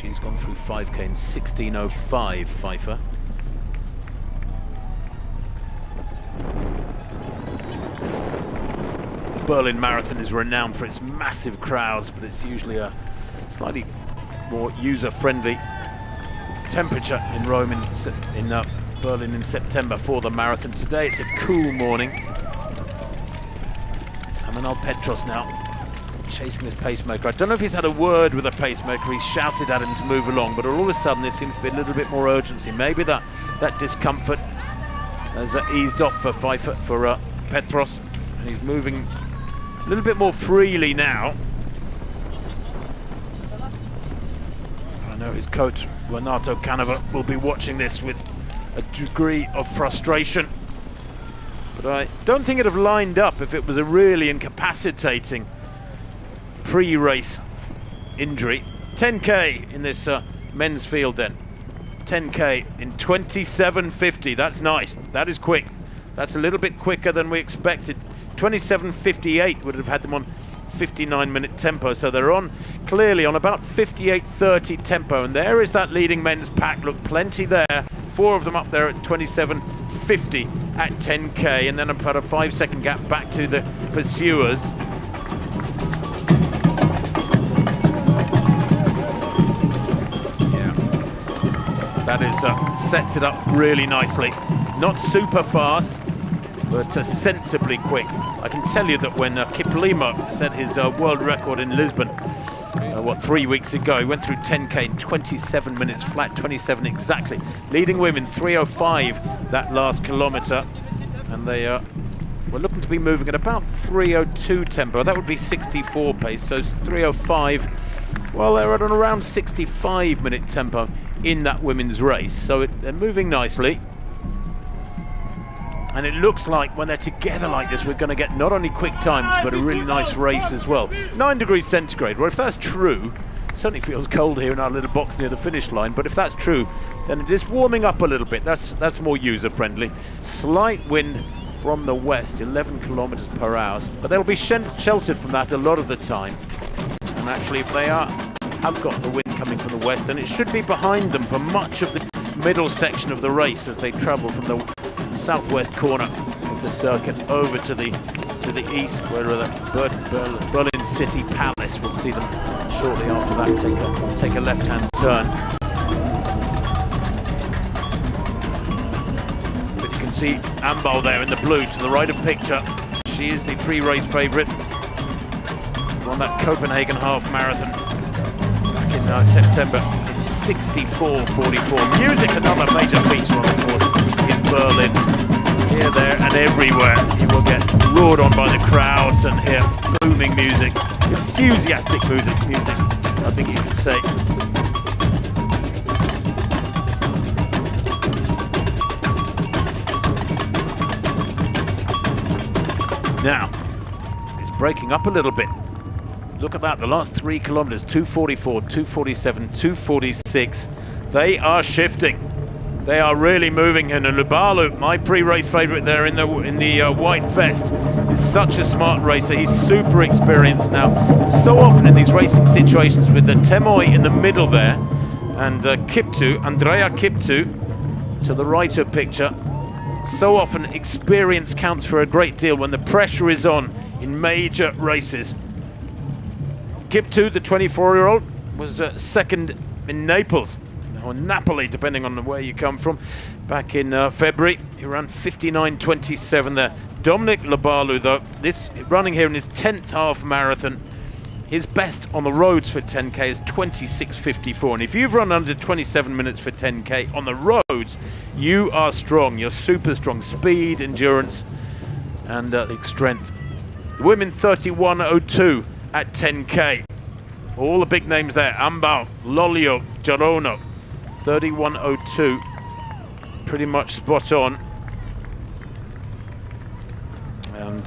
She's gone through 5k in 16:05, Pfeiffer. The Berlin Marathon is renowned for its massive crowds, but it's usually a slightly more user-friendly temperature in Rome, in Berlin in September for the marathon. Today it's a cool morning. Emmanuel Petros now chasing his pacemaker. I don't know if he's had a word with a pacemaker. He's shouted at him to move along, but all of a sudden there seems to be a little bit more urgency. Maybe that discomfort has eased off for Pfeiffer, for Petros, and he's moving a little bit more freely now. I know his coach Renato Canova will be watching this with a degree of frustration, but I don't think it'd have lined up if it was a really incapacitating pre-race injury. 10k in this men's field then. 10k in 27:50. That's nice. That is quick. That's a little bit quicker than we expected. 27:58 would have had them on 59-minute tempo, so they're on clearly on about 58:30 tempo, and there is that leading men's pack. Look, plenty there. 4 of them up there at 27:50 at 10k, and then about a 5-second gap back to the pursuers. That is sets it up really nicely. Not super fast, but sensibly quick. I can tell you that when Kiplimo set his world record in Lisbon, 3 weeks ago, he went through 10k in 27 minutes flat, 27 exactly. Leading women 3:05 that last kilometre, and they were looking to be moving at about 3:02 tempo. That would be 64 pace, so 3:05. Well, they're at an around 65-minute tempo in that women's race, so they're moving nicely. And it looks like when they're together like this, we're going to get not only quick times, but a really nice race as well. 9 degrees centigrade. Well, if that's true, it certainly feels cold here in our little box near the finish line, but if that's true, then it is warming up a little bit. That's more user-friendly. Slight wind from the west, 11 kilometers per hour, but they'll be sheltered from that a lot of the time. And actually, if they have got the wind coming from the west, then it should be behind them for much of the middle section of the race as they travel from the southwest corner of the circuit over to the to the east, where the Berlin City Palace. We'll see them shortly after that take a left-hand turn. But you can see Ambal there in the blue to the right of picture. She is the pre-race favourite. Won that Copenhagen half marathon back in September in 64:44. Music, another major feature on the course in Berlin. Here, there and everywhere. You will get roared on by the crowds and hear booming music, enthusiastic music, I think you could say. Now, it's breaking up a little bit. Look at that, the last 3 kilometers, 2:44, 2:47, 2:46. They are shifting. They are really moving, and Lubalu, my pre-race favourite there in the white vest, is such a smart racer. He's super experienced now. So often in these racing situations with the Temoy in the middle there, and Andrea Kiptu, to the right of picture. So often experience counts for a great deal when the pressure is on in major races. Kiptu, the 24-year-old, was second in Naples, or Napoli, depending on where you come from, back in February. He ran 59:27 there. Dominic Lubalu, though, this running here in his 10th half marathon, his best on the roads for 10k is 26:54. And if you've run under 27 minutes for 10k on the roads, you are strong. You're super strong. Speed, endurance, and strength. The women 31:02 at 10k. All the big names there. Ambal, Lolio, Girono. 31:02, pretty much spot on, and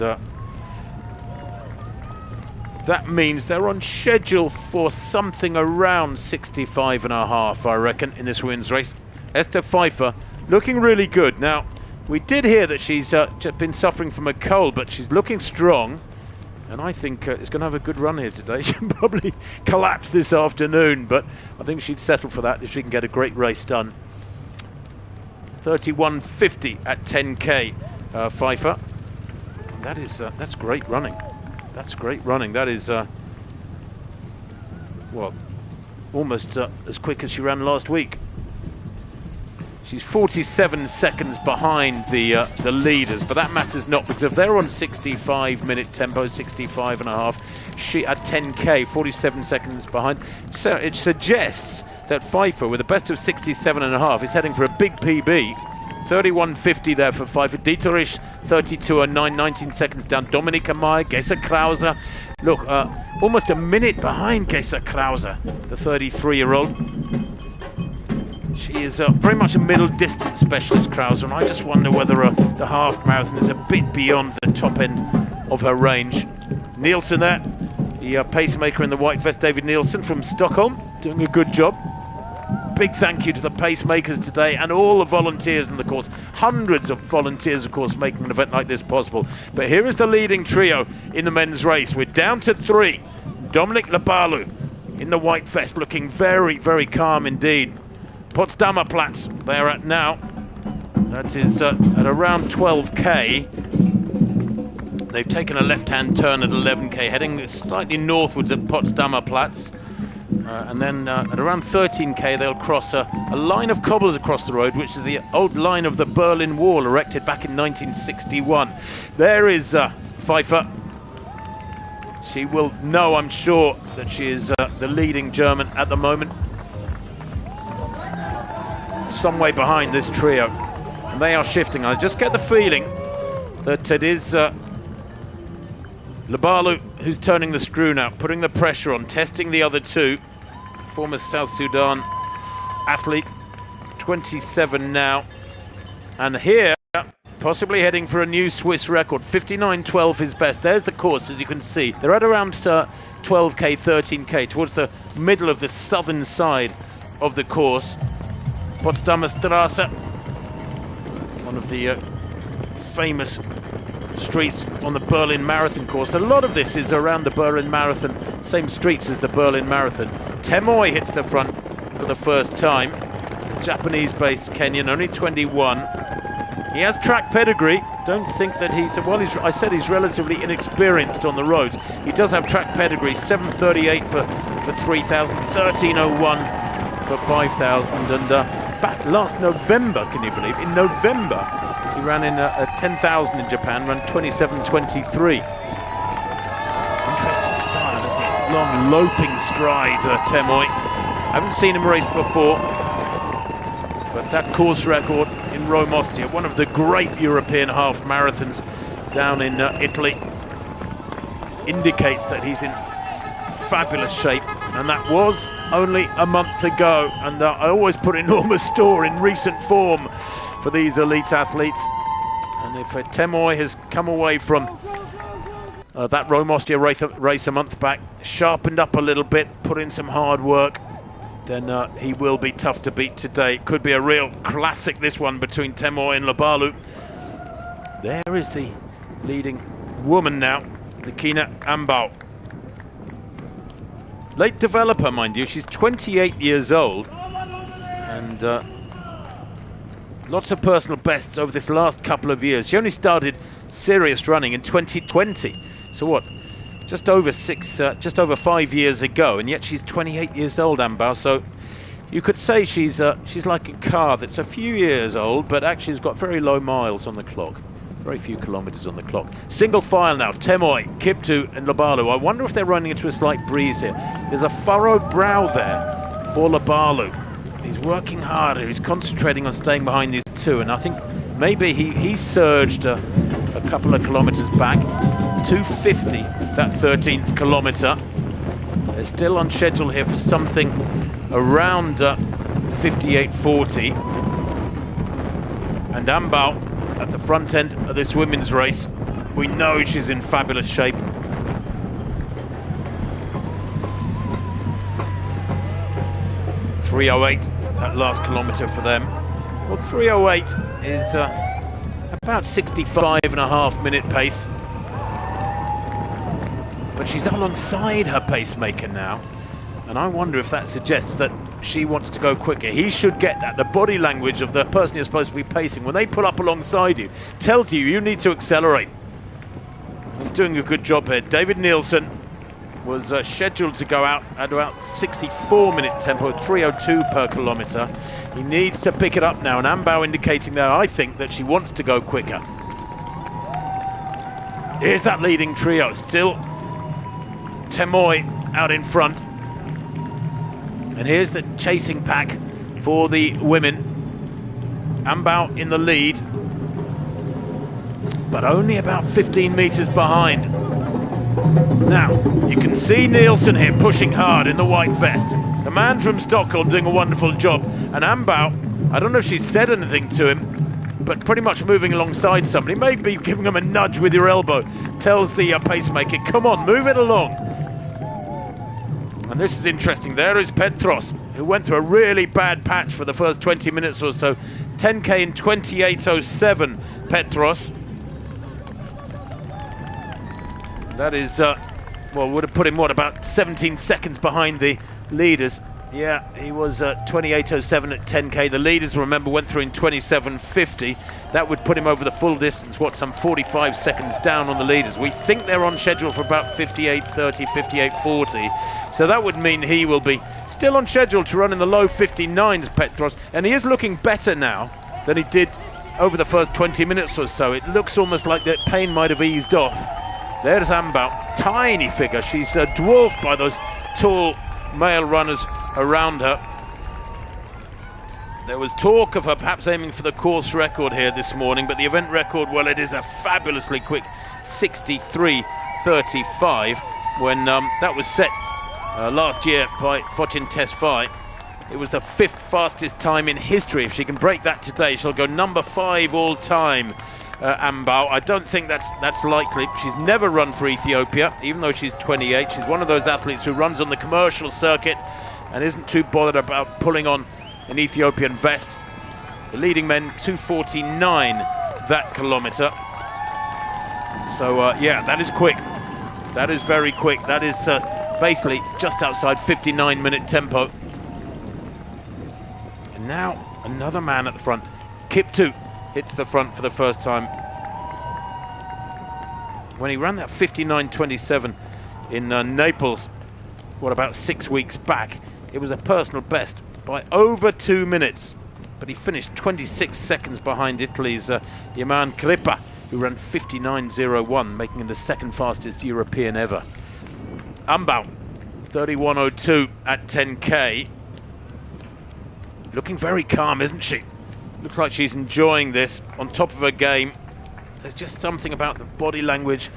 that means they're on schedule for something around 65.5, I reckon, in this women's race. Esther Pfeiffer looking really good. Now, we did hear that she's just been suffering from a cold, but she's looking strong. And I think it's going to have a good run here today. She'll probably collapse this afternoon, but I think she'd settle for that if she can get a great race done. 31:50 at 10k, Pfeiffer. And that is that's great running. That's great running. That is well, almost as quick as she ran last week. She's 47 seconds behind the leaders, but that matters not, because if they're on 65-minute tempo, 65.5, she at 10k, 47 seconds behind. So it suggests that Pfeiffer, with a best of 67.5, is heading for a big PB. 31:50 there for Pfeiffer. Dieterich, 32:09, 19 seconds down. Dominika Meyer, Gesa Krause. Look, almost a minute behind Gesa Krause, the 33-year-old. She is very much a middle distance specialist, Krause, and I just wonder whether the half marathon is a bit beyond the top end of her range. Nielsen there, the pacemaker in the white vest, David Nielsen from Stockholm, doing a good job. Big thank you to the pacemakers today and all the volunteers in the course. Hundreds of volunteers, of course, making an event like this possible. But here is the leading trio in the men's race. We're down to 3. Dominic Lubalu in the white vest, looking very, very calm indeed. Potsdamer Platz they're at now. That is at around 12k. They've taken a left-hand turn at 11k, heading slightly northwards at Potsdamer Platz. And then at around 13k they'll cross a line of cobbles across the road, which is the old line of the Berlin Wall, erected back in 1961. There is Pfeiffer. She will know, I'm sure, that she is the leading German at the moment. Some way behind this trio, and they are shifting. I just get the feeling that it is Lubalu who's turning the screw now, putting the pressure on, testing the other two. Former South Sudan athlete, 27 now, and here possibly heading for a new Swiss record. 59:12 his best. There's the course, as you can see. They're at around 12k, 13k, towards the middle of the southern side of the course. Potsdamer Straße, one of the famous streets on the Berlin Marathon course. A lot of this is around the Berlin Marathon, same streets as the Berlin Marathon. Temoy hits the front for the first time. The Japanese-based Kenyan, only 21. He has track pedigree. Don't think that I said he's relatively inexperienced on the roads. He does have track pedigree. 7:38 for 3,000, 13:01 for 5,000. And back last November, can you believe? In November, he ran in a 10,000 in Japan, ran 27:23. Interesting style, isn't it? Long loping stride, Temoy. Haven't seen him race before, but that course record in Rome Ostia, one of the great European half marathons down in Italy, indicates that he's in fabulous shape, and that was only a month ago. And I always put enormous store in recent form for these elite athletes. And if Temoy has come away from that Rome Ostia race a month back, sharpened up a little bit, put in some hard work, then he will be tough to beat today. It could be a real classic, this one, between Temoy and Labalu. There is the leading woman now, Likina Ambau. Late developer, mind you. She's 28 years old. And lots of personal bests over this last couple of years. She only started serious running in 2020. So what? Just over 5 years ago, and yet she's 28 years old, Ambau. So you could say she's like a car that's a few years old, but actually has got very low miles on the clock, very few kilometers on the clock. Single file now: Temoy, Kiptu, and Labalu. I wonder if they're running into a slight breeze here. There's a furrowed brow there for Labalu. He's working hard. He's concentrating on staying behind these two, and I think maybe he surged a couple of kilometers back. 2:50, that 13th kilometer. They're still on schedule here for something around 58:40. And Ambau at the front end of this women's race. We know she's in fabulous shape. .308, that last kilometer for them. Well, 3:08 is about 65.5 minute pace. But she's alongside her pacemaker now, and I wonder if that suggests that she wants to go quicker. He should get that. The body language of the person you're supposed to be pacing, when they pull up alongside you, tells you need to accelerate. He's doing a good job here. David Nielsen was scheduled to go out at about 64-minute tempo, 3:02 per kilometer. He needs to pick it up now, and Ambau indicating there, I think, that she wants to go quicker. Here's that leading trio, still Temoy out in front. And here's the chasing pack for the women. Ambau in the lead, but only about 15 meters behind. Now, you can see Nielsen here pushing hard in the white vest. The man from Stockholm doing a wonderful job. And Ambau, I don't know if she said anything to him, but pretty much moving alongside somebody, maybe giving him a nudge with your elbow, tells the pacemaker, come on, move it along. And this is interesting. There is Petros, who went through a really bad patch for the first 20 minutes or so. 10K in 28:07, Petros. That is, well, would have put him, what, about 17 seconds behind the leaders. Yeah, he was 28:07 at 10K. The leaders, remember, went through in 27:50. That would put him over the full distance, what, some 45 seconds down on the leaders. We think they're on schedule for about 58:30, 58:40. So that would mean he will be still on schedule to run in the low 59s, Petros. And he is looking better now than he did over the first 20 minutes or so. It looks almost like that pain might have eased off. There's Ambau, tiny figure. She's dwarfed by those tall male runners around her. There was talk of her perhaps aiming for the course record here this morning, but the event record, well, it is a fabulously quick 63:35 when that was set last year by Fortune Tesfaye. It was the 5th fastest time in history. If she can break that today, she'll go number 5 all time. Ambau, I don't think that's likely. She's never run for Ethiopia, even though she's 28. She's one of those athletes who runs on the commercial circuit and isn't too bothered about pulling on an Ethiopian vest. The leading men 2:49 that kilometer. So yeah, that is quick. That is very quick. That is basically just outside 59-minute tempo. And now another man at the front, Kiptu. hits the front for the first time. When he ran that 59.27 in Naples, what, about 6 weeks back, it was a personal best by over 2 minutes. But he finished 26 seconds behind Italy's Yaman Crippa, who ran 59.01, making him the second fastest European ever. Ambau, 31.02 at 10K. Looking very calm, isn't she? Looks like she's enjoying this, on top of her game. There's just something about the body language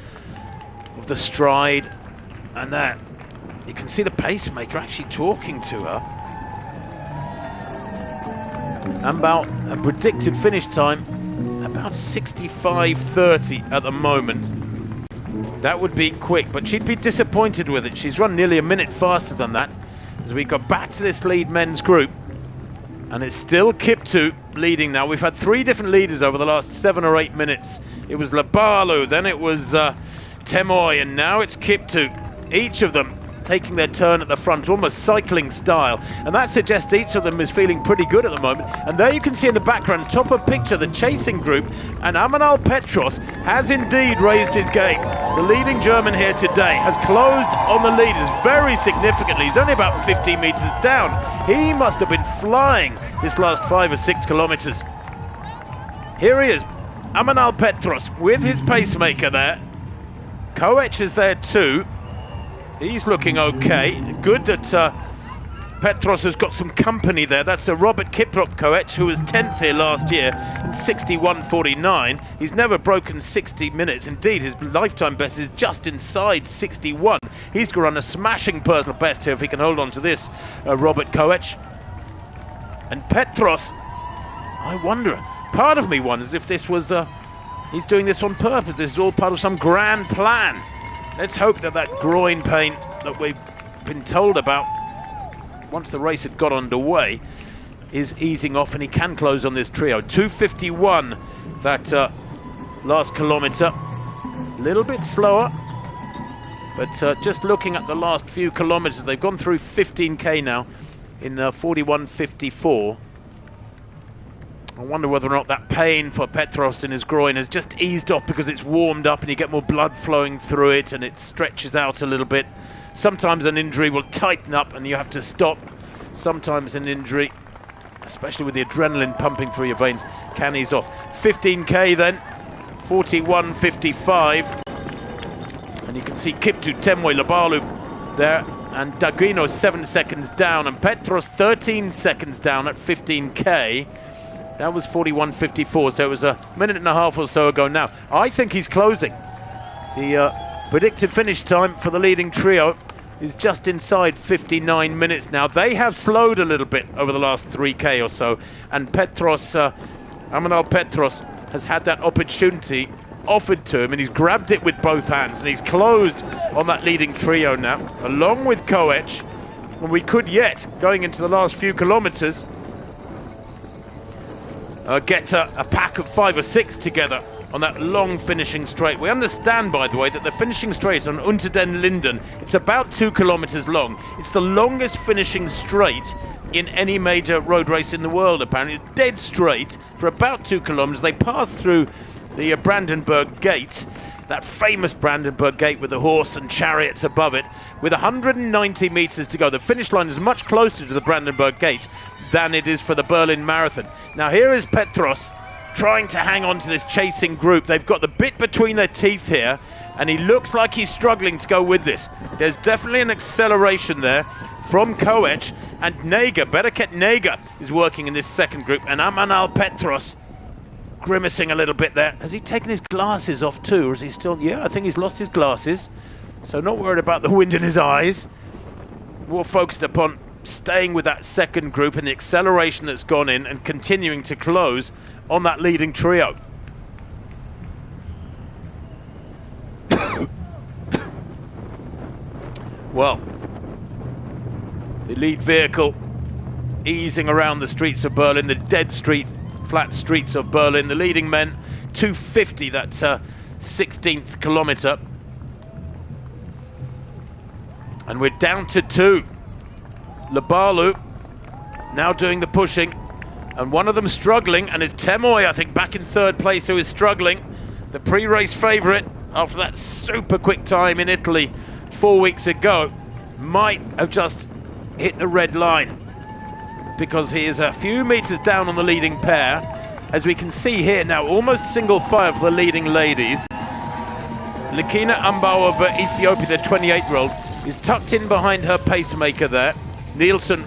of the stride and that. You can see the pacemaker actually talking to her. Ambau, a predicted finish time, about 65.30 at the moment. That would be quick, but she'd be disappointed with it. She's run nearly a minute faster than that as we go back to this lead men's group. And it's still Kiptu leading now. We've had 3 different leaders over the last 7 or 8 minutes. It was Labalu, then it was Temoy, and now it's Kiptu. Each of them taking their turn at the front, almost cycling style. And that suggests each of them is feeling pretty good at the moment. And there you can see in the background, top of picture, the chasing group. And Amanal Petros has indeed raised his game. The leading German here today has closed on the leaders very significantly. He's only about 15 meters down. He must have been flying this last 5 or 6 kilometers. Here he is, Amanal Petros with his pacemaker there. Koech is there too. He's looking okay. Good that Petros has got some company there. That's Robert Kiprop Koech, who was 10th here last year in 61.49. He's never broken 60 minutes. Indeed, his lifetime best is just inside 61. He's going to run a smashing personal best here if he can hold on to this, Robert Koech. And Petros, I wonder, part of me wonders if this was, he's doing this on purpose. This is all part of some grand plan. Let's hope that that groin pain that we've been told about once the race had got underway is easing off and he can close on this trio. 2:51 that last kilometre. A little bit slower, but just looking at the last few kilometres, they've gone through 15k now in 41.54. I wonder whether or not that pain for Petros in his groin has just eased off because it's warmed up and you get more blood flowing through it and it stretches out a little bit. Sometimes an injury will tighten up and you have to stop. Sometimes an injury, especially with the adrenaline pumping through your veins, can ease off. 15k then, 41.55. And you can see Kiptu, Temoy, Labalu there, and Daguino 7 seconds down, and Petros 13 seconds down at 15k. That was 41.54, so it was a minute and a half or so ago now. I think he's closing. The predicted finish time for the leading trio is just inside 59 minutes now. They have slowed a little bit over the last 3k or so, and Petros, Amanal Petros, has had that opportunity offered to him, and he's grabbed it with both hands, and he's closed on that leading trio now, along with Koech. And we could yet, going into the last few kilometres, get a pack of 5 or 6 together on that long finishing straight. We understand, by the way, that the finishing straight on Unter den Linden, it's about 2 kilometres long. It's the longest finishing straight in any major road race in the world, apparently. It's dead straight for about 2 kilometres. They pass through the Brandenburg Gate, that famous Brandenburg Gate with the horse and chariots above it, with 190 metres to go. The finish line is much closer to the Brandenburg Gate than it is for the Berlin Marathon. Now here is Petros trying to hang on to this chasing group. They've got the bit between their teeth here, and he looks like he's struggling to go with this. There's definitely an acceleration there from Koech, and Neger, Bereket Neger, is working in this second group, and Amanal Petros grimacing a little bit there. Has he taken his glasses off too, or is he still? Yeah, I think he's lost his glasses, so not worried about the wind in his eyes. More focused upon staying with that second group and the acceleration that's gone in and continuing to close on that leading trio. Well, the lead vehicle easing around the streets of Berlin, the dead street, flat streets of Berlin. The leading men, 2:50, that's 16th kilometre. And we're down to 2. Labalu now doing the pushing, and one of them struggling, and it's Temoy, I think, back in third place, who is struggling. The pre-race favourite, after that super quick time in Italy 4 weeks ago, might have just hit the red line, because he is a few metres down on the leading pair. As we can see here now, almost single file for the leading ladies. Lakina Ambao of Ethiopia, the 28-year-old, is tucked in behind her pacemaker there. Nielsen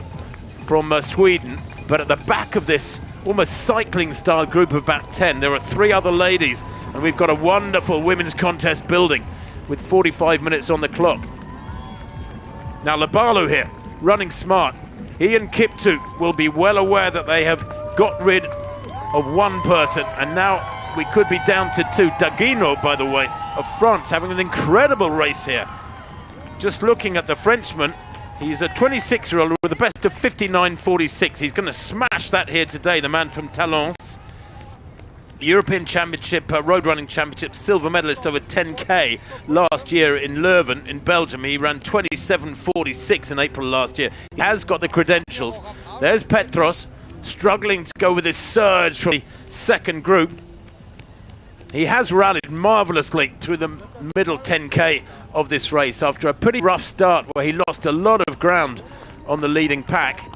from Sweden. But at the back of this almost cycling-style group of about 10, there are 3 other ladies, and we've got a wonderful women's contest building with 45 minutes on the clock. Now Labalu here, running smart. He and Kiptu will be well aware that they have got rid of one person, and now we could be down to 2. Daguino, by the way, of France, having an incredible race here. Just looking at the Frenchman, he's a 26-year-old with a best of 59.46. He's going to smash that here today, the man from Talence. European Championship, Road Running Championship, silver medalist over 10K last year in Leuven in Belgium. He ran 27.46 in April last year. He has got the credentials. There's Petros, struggling to go with his surge from the second group. He has rallied marvellously through the middle 10K of this race after a pretty rough start where he lost a lot of ground on the leading pack.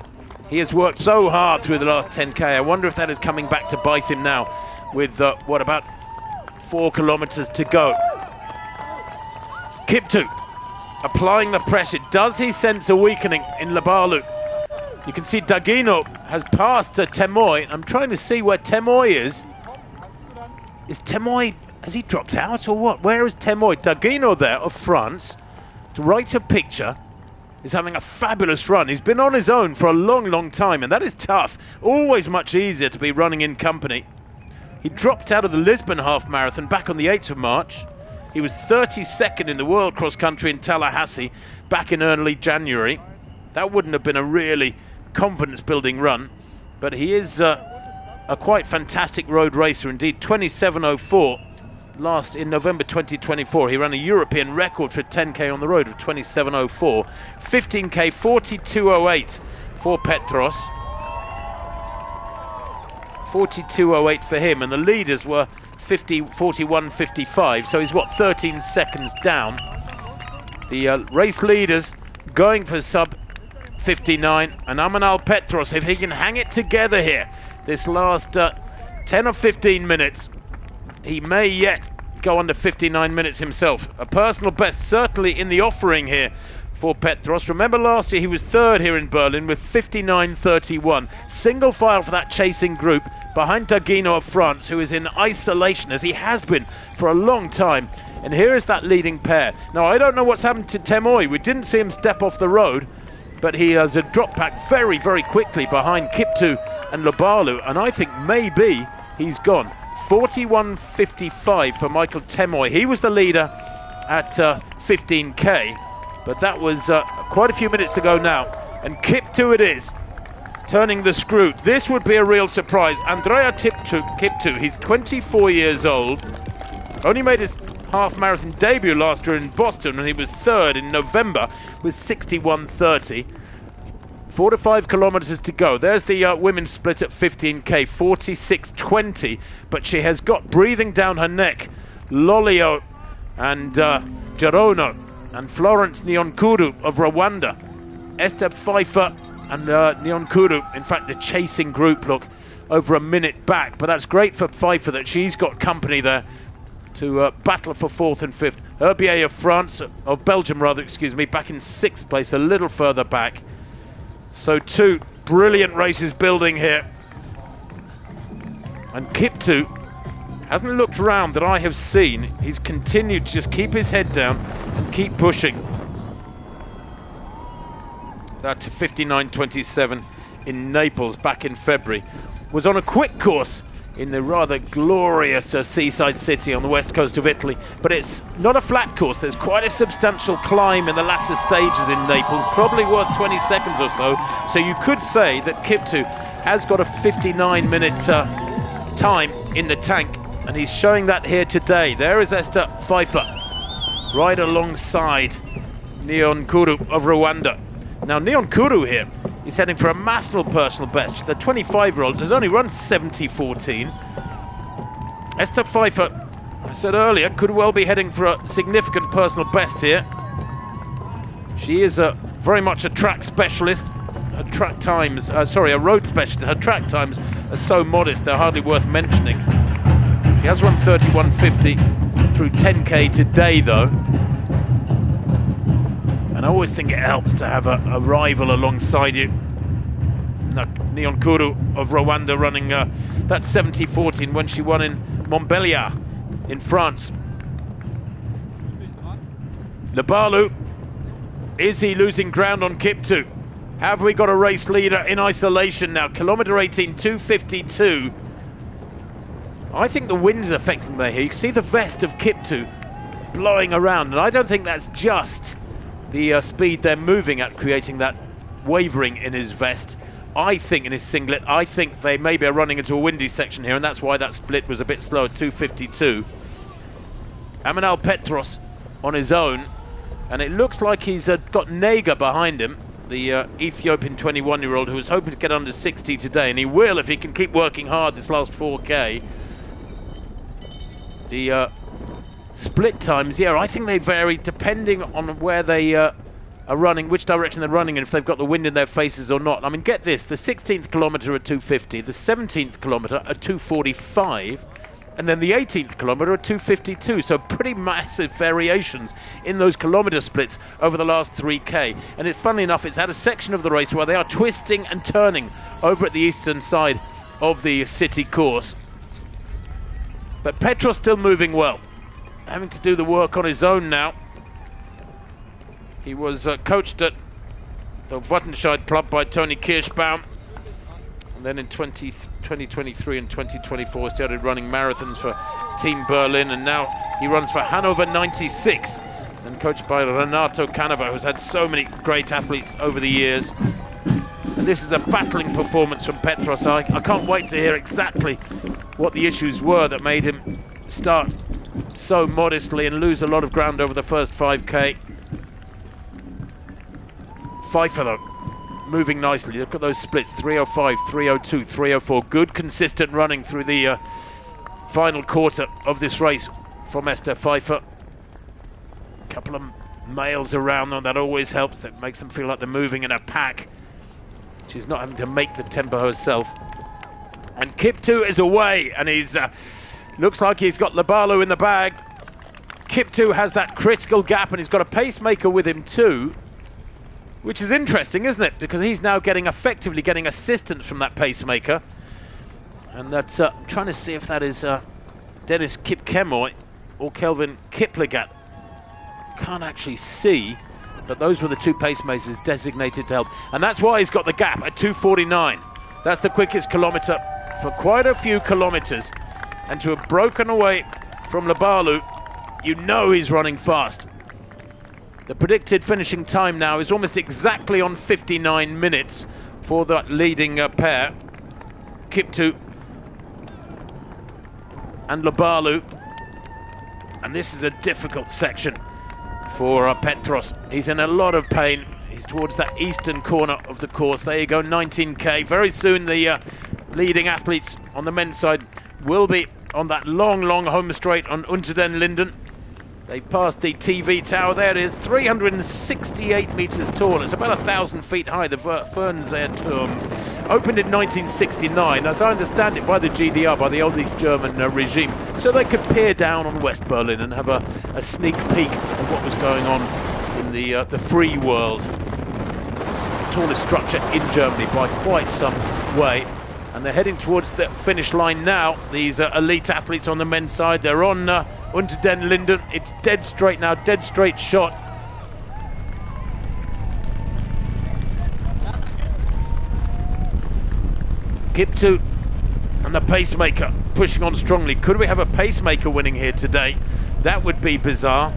He has worked so hard through the last 10K. I wonder if that is coming back to bite him now with, what, about 4 kilometers to go. Kiptu applying the pressure. Does he sense a weakening in Labalu? You can see Daguino has passed Temoy. I'm trying to see where Temoy is. Is Temoy, has he dropped out or what? Where is Temoy? Daguino there of France, to write a picture, is having a fabulous run. He's been on his own for a long, long time, and that is tough. Always much easier to be running in company. He dropped out of the Lisbon half marathon back on the 8th of March. He was 32nd in the world cross country in Tallahassee back in early January. That wouldn't have been a really confidence building run, but he is a quite fantastic road racer indeed. 27.04 last in November 2024. He ran a European record for 10K on the road of 27.04. 15K 42.08 for Petros. 42.08 for him, and the leaders were 41.55, so he's what, 13 seconds down. The race leaders going for sub 59, and Amanal Petros, if he can hang it together here this last 10 or 15 minutes, he may yet go under 59 minutes himself. A personal best certainly in the offering here for Petros. Remember last year he was third here in Berlin with 59.31. Single file for that chasing group behind Daguino of France, who is in isolation as he has been for a long time. And here is that leading pair. Now I don't know what's happened to Temoy. We didn't see him step off the road, but he has a drop back very, very quickly behind Kiptu and Labalu, and I think maybe he's gone. 41.55 for Michael Temoy. He was the leader at 15K, but that was quite a few minutes ago now. And Kiptu it is, turning the screw. This would be a real surprise. Andrea Kiptu, he's 24 years old, only made his half marathon debut last year in Boston, and he was third in November with 61.30. 4 to 5 kilometers to go. There's the women's split at 15K, 46.20, but she has got breathing down her neck. Lolio and Gerono and Florence Nyonkuru of Rwanda. Esther Pfeiffer and Nyonkuru, in fact the chasing group, look over a minute back, but that's great for Pfeiffer that she's got company there to battle for 4th and 5th. Herbier of France, of Belgium rather, excuse me, back in 6th place, a little further back. So 2 brilliant races building here. And Kiptu hasn't looked around that I have seen. He's continued to just keep his head down and keep pushing. That to 59.27 in Naples back in February. Was on a quick course in the rather glorious seaside city on the west coast of Italy, but it's not a flat course. There's quite a substantial climb in the latter stages in Naples, probably worth 20 seconds or so. So you could say that Kiptu has got a 59-minute time in the tank, and he's showing that here today. There is Esther Pfeiffer right alongside Nyonkuru of Rwanda. Now Nyonkuru here He's heading for a massive personal best. The 25-year-old has only run 70.14. Esther Pfeiffer, I said earlier, could well be heading for a significant personal best here. She is very much a track specialist. Her track times, a road specialist. Her track times are so modest, they're hardly worth mentioning. She has run 31.50 through 10k today, though. And I always think it helps to have a rival alongside you. Nyonkuru of Rwanda running that 70.14 when she won in Montbéliard in France. Labalu, is he losing ground on Kiptu? Have we got a race leader in isolation now? Kilometre 18, 2:52. I think the wind is affecting them here. You can see the vest of Kiptu blowing around, and I don't think that's just the speed they're moving at, creating that wavering in his vest. I think in his singlet, I think they maybe are running into a windy section here, and that's why that split was a bit slow at 2:52. Amanal Petros on his own, and it looks like he's got Nega behind him, the Ethiopian 21-year-old who was hoping to get under 60 today, and he will if he can keep working hard this last 4K. The split times, yeah, I think they vary depending on where they are running, which direction they're running, and if they've got the wind in their faces or not. I mean, get this, the 16th kilometre at 2:50, the 17th kilometre at 2:45, and then the 18th kilometre at 2:52. So pretty massive variations in those kilometre splits over the last 3K. And funnily enough, it's at a section of the race where they are twisting and turning over at the eastern side of the city course. But Petros still moving well, having to do the work on his own now. He was coached at the Wattenscheid club by Tony Kirschbaum. And then in 2023 and 2024 started running marathons for Team Berlin, and now he runs for Hannover 96 and coached by Renato Canova, who's had so many great athletes over the years. And this is a battling performance from Petros. I can't wait to hear exactly what the issues were that made him start so modestly and lose a lot of ground over the first 5K. Pfeiffer though, moving nicely. Look at those splits, 3:05, 3:02, 3:04. Good consistent running through the final quarter of this race from Esther Pfeiffer. A couple of males around them, that always helps. That makes them feel like they're moving in a pack. She's not having to make the tempo herself. And Kiptu is away, and he's looks like he's got Labalu in the bag. Kiptu has that critical gap, and he's got a pacemaker with him too, which is interesting, isn't it? Because he's now effectively getting assistance from that pacemaker. And that's trying to see if that is Dennis Kipkemoy or Kelvin Kiplagat. Can't actually see, but those were the two pacemakers designated to help. And that's why he's got the gap at 2:49. That's the quickest kilometre for quite a few kilometres. And to have broken away from Labalu, you know he's running fast. The predicted finishing time now is almost exactly on 59 minutes for that leading pair, Kiptu and Labalu. And this is a difficult section for Petros. He's in a lot of pain. He's towards that eastern corner of the course. There you go, 19K. Very soon the leading athletes on the men's side will be on that long home straight on Unter den Linden. They passed the TV tower. There it is, 368 metres tall. It's about 1,000 feet high. The Fernseh Turm opened in 1969, as I understand it, by the GDR, by the old East German regime, so they could peer down on West Berlin and have a sneak peek of what was going on in the free world. It's the tallest structure in Germany by quite some way. And they're heading towards the finish line now. These elite athletes on the men's side, they're on Unter den Linden. It's dead straight now, dead straight shot. Kiptu and the pacemaker pushing on strongly. Could we have a pacemaker winning here today? That would be bizarre.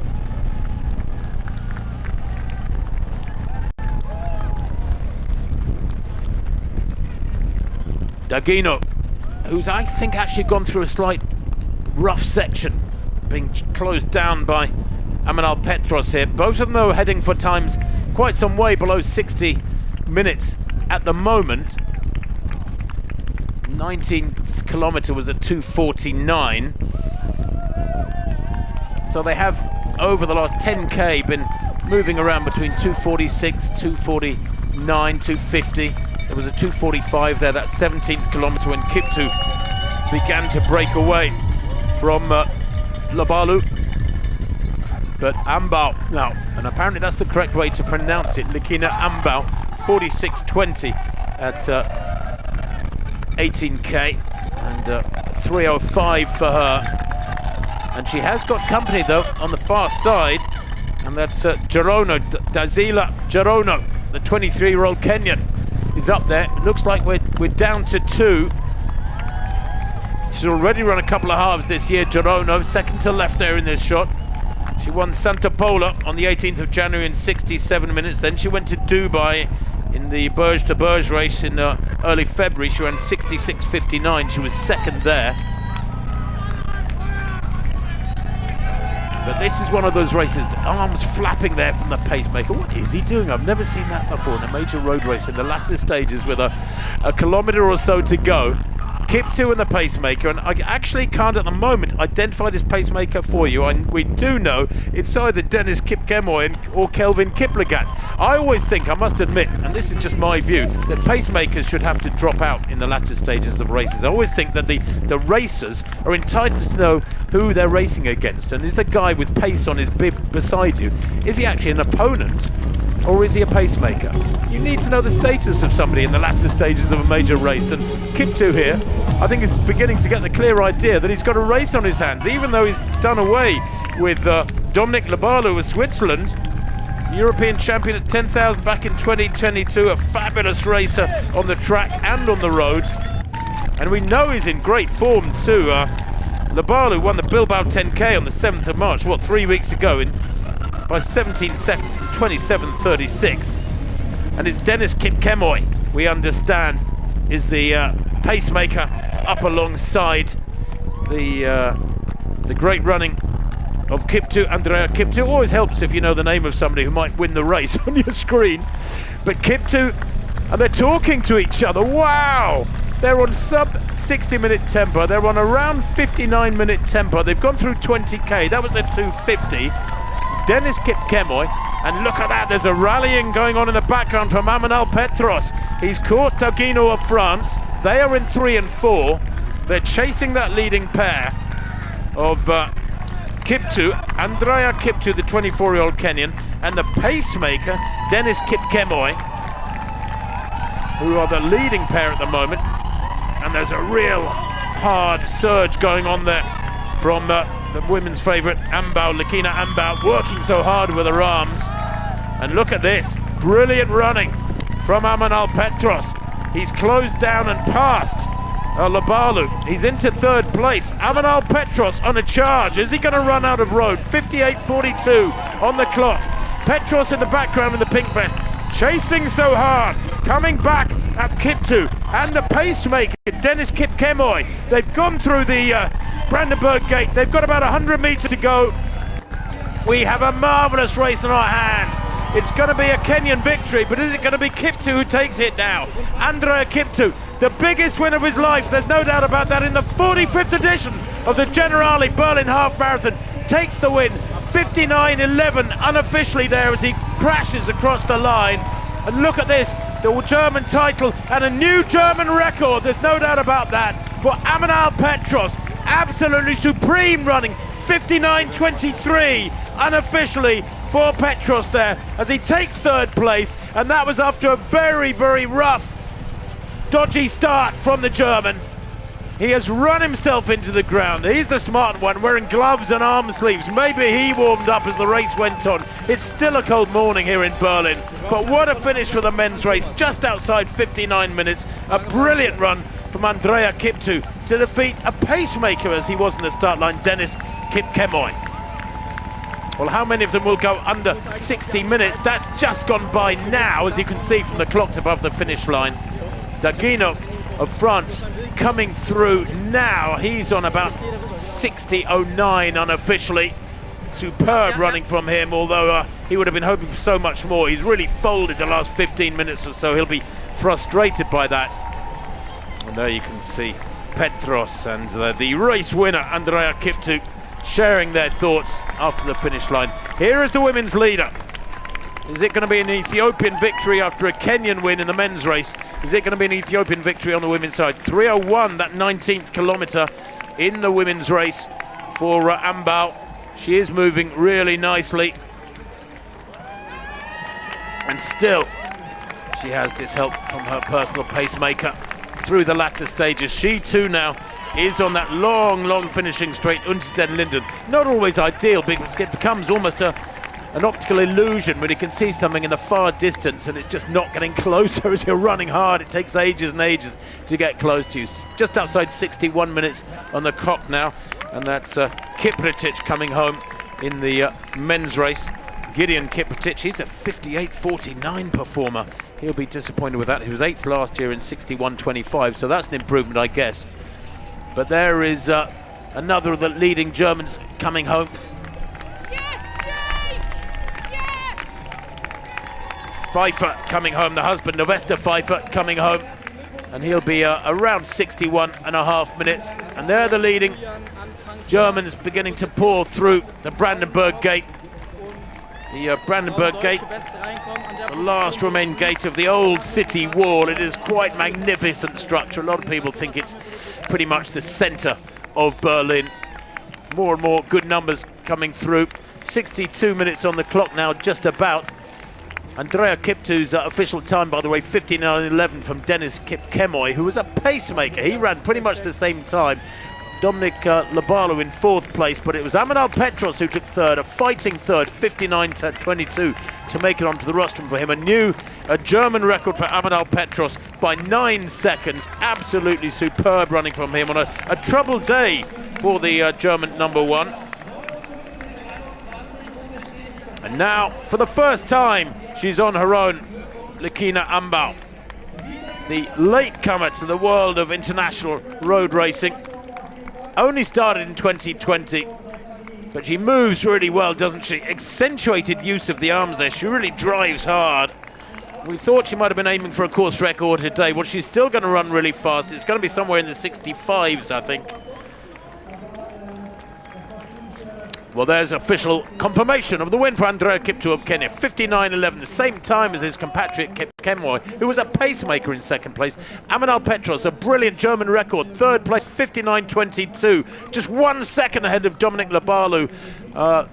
Dagino, who's I think actually gone through a slight rough section, being closed down by Amanal Petros here. Both of them are heading for times quite some way below 60 minutes at the moment. 19th kilometre was at 2:49. So they have, over the last 10k, been moving around between 2:46, 2:49, 2:50. There was a 2:45 there, that 17th kilometre, when Kiptu began to break away from Labalu. But Ambau now, and apparently that's the correct way to pronounce it, Lekina Ambau, 46:20 at 18k, and 3:05 for her. And she has got company though on the far side, and that's Gerono, Dazila Gerono, the 23-year-old Kenyan, is up there. It looks like we're down to 2. She's already run a couple of halves this year, Gerono, second to left there in this shot. She won Santa Pola on the 18th of January in 67 minutes. Then she went to Dubai in the Burj to Burj race in early February. She ran 66.59. She was second there. But this is one of those races, arms flapping there from the pacemaker. What is he doing? I've never seen that before in a major road race in the latter stages with a kilometre or so to go. Kiptu and the pacemaker, and I actually can't at the moment identify this pacemaker for you. We do know it's either Denis Kipkemoy or Kelvin Kiplagat. I always think, I must admit, and this is just my view, that pacemakers should have to drop out in the latter stages of races. I always think that the racers are entitled to know who they're racing against, and is the guy with pace on his bib beside you, is he actually an opponent? Or is he a pacemaker? You need to know the status of somebody in the latter stages of a major race, and Kiptu here, I think, is beginning to get the clear idea that he's got a race on his hands, even though he's done away with Dominic Labalu of Switzerland, European champion at 10,000 back in 2022, a fabulous racer on the track and on the roads, and we know he's in great form too. Labalu won the Bilbao 10k on the 7th of March, 3 weeks ago, by 17 seconds, 27.36. And it's Denis Kipkemoy, we understand, is the pacemaker up alongside the great running of Kiptu, Andrea Kiptu. Always helps if you know the name of somebody who might win the race on your screen. But Kiptu, and they're talking to each other. Wow! They're on sub 60-minute tempo. They're on around 59-minute tempo. They've gone through 20k. That was at 2:50. Denis Kipkemoy, and look at that, there's a rallying going on in the background from Amanal Petros. He's caught Dagino of France. They are in 3 and 4. They're chasing that leading pair of Kiptu, Andrea Kiptu, the 24-year-old Kenyan, and the pacemaker, Denis Kipkemoy, who are the leading pair at the moment. And there's a real hard surge going on there from the women's favourite, Ambau, Lekina Ambau, working so hard with her arms. And look at this, brilliant running from Amanal Petros. He's closed down and passed Labalu. He's into 3rd place. Amanal Petros on a charge. Is he going to run out of road? 58.42 on the clock. Petros in the background in the pink vest, chasing so hard, coming back at Kiptu and the pacemaker, Denis Kipkemoy. They've gone through the Brandenburg Gate. They've got about 100 metres to go. We have a marvellous race in our hands. It's going to be a Kenyan victory, but is it going to be Kiptu who takes it now? Andrea Kiptu, the biggest win of his life, there's no doubt about that, in the 45th edition of the Generali Berlin Half Marathon, takes the win. 59.11 unofficially there as he crashes across the line. And look at this, the German title and a new German record, there's no doubt about that, for Amanal Petros. Absolutely supreme running, 59.23 unofficially for Petros there as he takes 3rd place, and that was after a very, very rough, dodgy start from the German. He has run himself into the ground. He's the smart one, wearing gloves and arm sleeves. Maybe he warmed up as the race went on. It's still a cold morning here in Berlin, but what a finish for the men's race, just outside 59 minutes. A brilliant run from Andrea Kiptu to defeat a pacemaker as he was in the start line, Denis Kipkemoy. Well, how many of them will go under 60 minutes? That's just gone by now, as you can see from the clocks above the finish line. Dagino of France coming through now. He's on about 60.09 unofficially. Superb running from him, although he would have been hoping for so much more. He's really folded the last 15 minutes or so. He'll be frustrated by that. And there you can see Petros and the race winner Andrea Kiptu sharing their thoughts after the finish line. Here is the women's leader. Is it going to be an Ethiopian victory after a Kenyan win in the men's race? Is it going to be an Ethiopian victory on the women's side? 3:01, that 19th kilometre in the women's race for Ambal. She is moving really nicely. And still, she has this help from her personal pacemaker through the latter stages. She too now is on that long finishing straight, Unter den Linden. Not always ideal, because it becomes almost an optical illusion when you can see something in the far distance and it's just not getting closer as you're running hard. It takes ages and ages to get close to you. Just outside 61 minutes on the clock now, and that's Kiprotich coming home in the men's race. Gideon Kiprotich, he's a 58.49 performer. He'll be disappointed with that. He was 8th last year in 61.25, so that's an improvement, I guess. But there is another of the leading Germans coming home. Pfeiffer coming home, the husband of Esther Pfeiffer coming home, and he'll be around 61.5 minutes. And they're the leading Germans beginning to pour through the Brandenburg Gate. The Brandenburg Gate, the last remaining gate of the old city wall. It is quite magnificent structure. A lot of people think it's pretty much the center of Berlin. More and more good numbers coming through. 62 minutes on the clock now, just about. Andrea Kiptu's official time, by the way, 59.11 from Dennis Kip-Kemoy, who was a pacemaker. He ran pretty much the same time. Dominic Labalu in 4th place, but it was Amanal Petros who took 3rd, a fighting 3rd, 59.22 to make it onto the rostrum for him. A German record for Amanal Petros by 9 seconds. Absolutely superb running from him on a troubled day for the German number 1. And now, for the first time, she's on her own, Lekina Ambal, the latecomer to the world of international road racing. Only started in 2020, but she moves really well, doesn't she? Accentuated use of the arms there. She really drives hard. We thought she might have been aiming for a course record today. Well, she's still going to run really fast. It's going to be somewhere in the 65s, I think. Well, there's official confirmation of the win for Andrea Kiptu of Kenya. 59.11, the same time as his compatriot Kip-Kemoy, who was a pacemaker in 2nd place. Amanal Petros, a brilliant German record, 3rd place, 59.22. Just 1 second ahead of Dominic Labalu,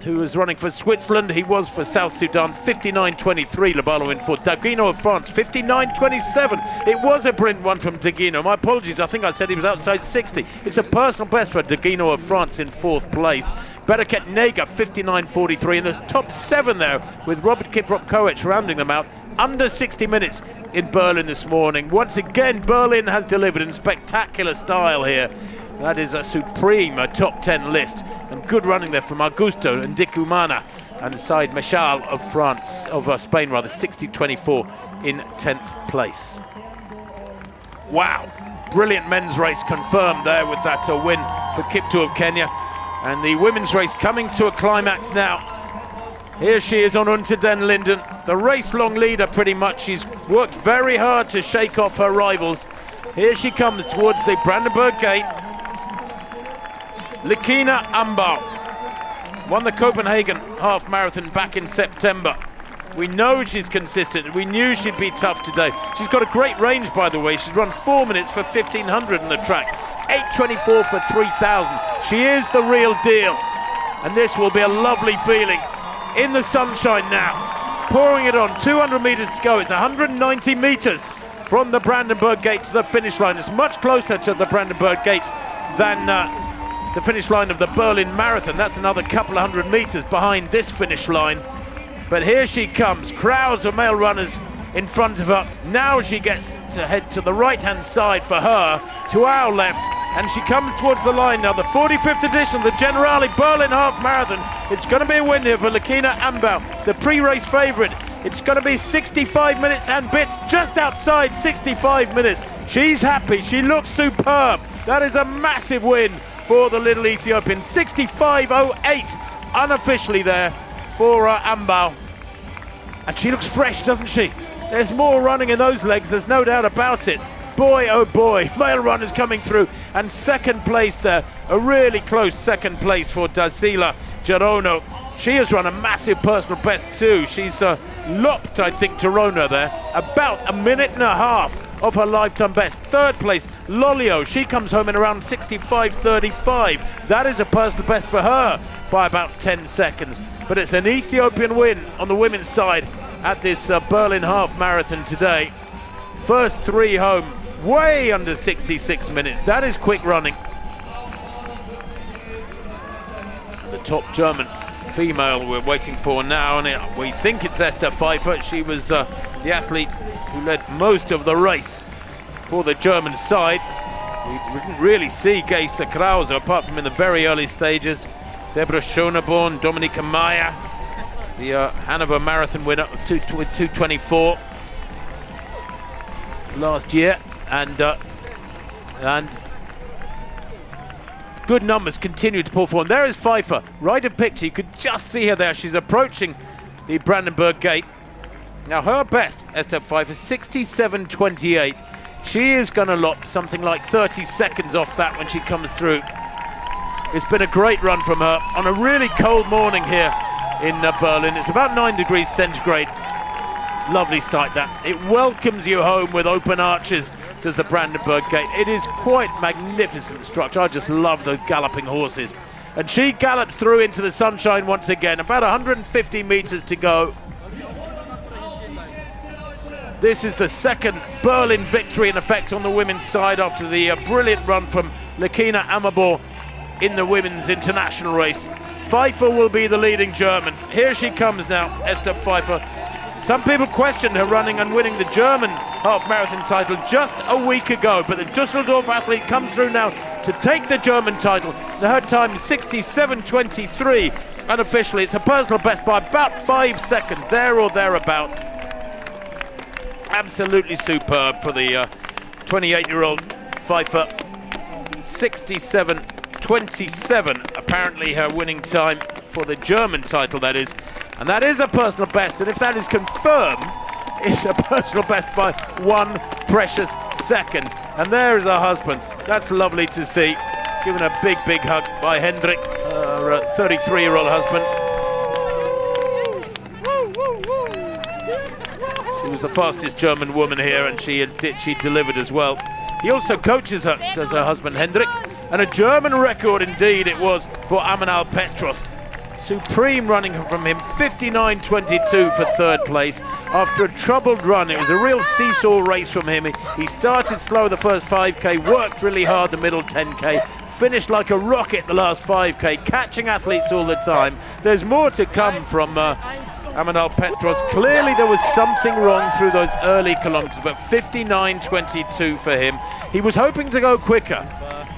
who was running for Switzerland. He was for South Sudan, 59.23. Labalu in for Daguino of France, 59.27. It was a brilliant one from Daguino. My apologies, I think I said he was outside 60. It's a personal best for Daguino of France in 4th place. Bereket Nega, 59.43, in the top 7 there, with Robert Kiprot-Koech rounding them out. Under 60 minutes in Berlin this morning. Once again, Berlin has delivered in spectacular style here. That is a supreme top 10 list, and good running there from Augusto and Dikumana and Said Mechal of France, of Spain rather, 60.24 in 10th place. Wow, brilliant men's race confirmed there with that win for Kiptu of Kenya. And the women's race coming to a climax now. Here she is on Unter den Linden, the race-long leader pretty much. She's worked very hard to shake off her rivals. Here she comes towards the Brandenburg Gate. Lekina Ambal won the Copenhagen half marathon back in September. We know she's consistent. We knew she'd be tough today. She's got a great range, by the way. She's run 4 minutes for 1,500 on the track. 8:24 for 3,000. She is the real deal. And this will be a lovely feeling in the sunshine now. Pouring it on, 200 meters to go. It's 190 meters from the Brandenburg Gate to the finish line. It's much closer to the Brandenburg Gate than the finish line of the Berlin Marathon. That's another couple of 100 meters behind this finish line. But here she comes, crowds of male runners in front of her. Now she gets to head to the right-hand side for her, to our left, and she comes towards the line now. The 45th edition of the Generali Berlin Half Marathon. It's going to be a win here for Lekina Ambal, the pre-race favourite. It's going to be 65 minutes and bits, just outside 65 minutes. She's happy, she looks superb. That is a massive win for the little Ethiopian. 65.08 unofficially there for Ambal. And she looks fresh, doesn't she? There's more running in those legs, there's no doubt about it. Boy, oh boy, male runners coming through. And second place there, a really close second place for Darsila Gerono. She has run a massive personal best too. She's lopped, I think, Gerono there, about 1.5 minutes of her lifetime best. Third place, Lolio. She comes home in around 65.35. That is a personal best for her by about 10 seconds. But it's an Ethiopian win on the women's side at this Berlin Half Marathon today. First three home, way under 66 minutes. That is quick running. And the top German female we're waiting for now, and we think it's Esther Pfeiffer. She was the athlete who led most of the race for the German side. We didn't really see Geisa Krause apart from in the very early stages. Deborah Schoneborn, Dominika Meyer, the Hanover Marathon winner with 2:24 last year, and good numbers continue to pull forward. There is Pfeiffer, right in picture. You could just see her there. She's approaching the Brandenburg Gate. Now her best, Esther Pfeiffer, 67.28. She is going to lop something like 30 seconds off that when she comes through. It's been a great run from her on a really cold morning here in Berlin. It's about 9 degrees centigrade. Lovely sight that. It welcomes you home with open arches, does the Brandenburg Gate. It is quite magnificent structure. I just love those galloping horses. And she gallops through into the sunshine once again. About 150 meters to go. This is the second Berlin victory in effect on the women's side after the brilliant run from Lekina Amabor in the women's international race. Pfeiffer will be the leading German. Here she comes now, Esther Pfeiffer. Some people questioned her running and winning the German half marathon title just a week ago, but the Dusseldorf athlete comes through now to take the German title. Her time is 67.23. Unofficially, it's a personal best by about 5 seconds, there or thereabout. Absolutely superb for the 28-year-old Pfeiffer. 67.27, apparently her winning time for the German title, that is. And that is a personal best, and if that is confirmed, it's a personal best by 1 precious second. And there is her husband. That's lovely to see. Given a big, big hug by Hendrik, her 33-year-old husband. She was the fastest German woman here, and she delivered as well. He also coaches her, does her husband Hendrik. And a German record indeed it was for Amanal Petros. Supreme running from him, 59.22 for third place. After a troubled run, it was a real seesaw race from him. He started slow the first 5K, worked really hard the middle 10K, finished like a rocket the last 5K, catching athletes all the time. There's more to come from Amanal Petros. Clearly there was something wrong through those early kilometers, but 59.22 for him. He was hoping to go quicker.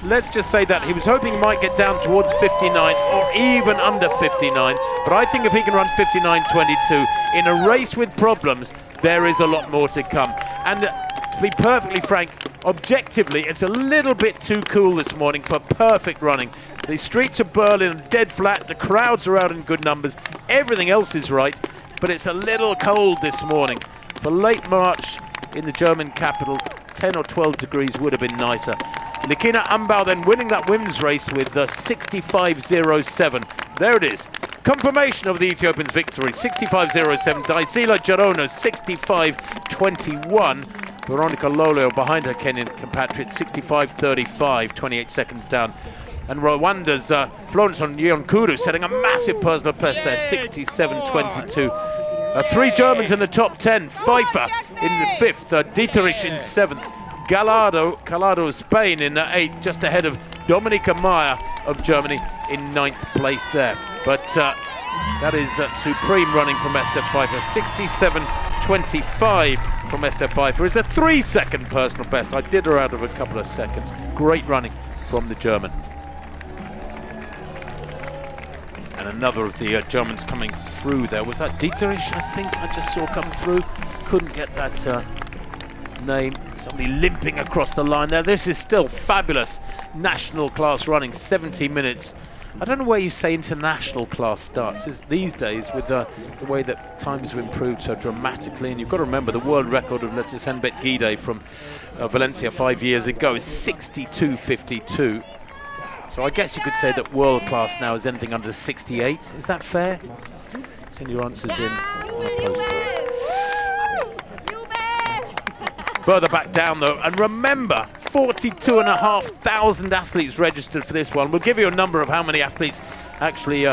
Let's just say that. He was hoping he might get down towards 59 or even under 59. But I think if he can run 59.22 in a race with problems, there is a lot more to come. And to be perfectly frank, objectively, it's a little bit too cool this morning for perfect running. The streets of Berlin are dead flat. The crowds are out in good numbers. Everything else is right. But it's a little cold this morning. For late March in the German capital, 10 or 12 degrees would have been nicer. Lekina Ambau then winning that women's race with 65.07. There it is. Confirmation of the Ethiopians' victory. 65.07. Daisila Gerono 65.21. Veronica Lolio behind her Kenyan compatriot 65.35. 28 seconds down. And Rwanda's Florence Onyenkuru setting a massive personal best there. 67.22. 3 Germans in the top 10. Pfeiffer in the 5th. Dieterich in 7th. Calado of Spain in 8th, just ahead of Dominika Meyer of Germany in 9th place there. But that is supreme running from Esther Pfeiffer. 67.25 from Esther Pfeiffer is a 3-second personal best. I did her out of a couple of seconds. Great running from the German. And another of the Germans coming through there. Was that Dieterich, I think I just saw come through? Couldn't get that name. Somebody limping across the line there. This is still fabulous national class running. 70 minutes I don't know where you say international class starts. These days, with the way that times have improved so dramatically, and you've got to remember the world record of Letesenbet Gide from Valencia 5 years ago is 62.52. So I guess you could say that world class now is anything under 68. Is that fair? Send your answers in on a postcard. Further back down though, and remember, 42,500 athletes registered for this one. We'll give you a number of how many athletes actually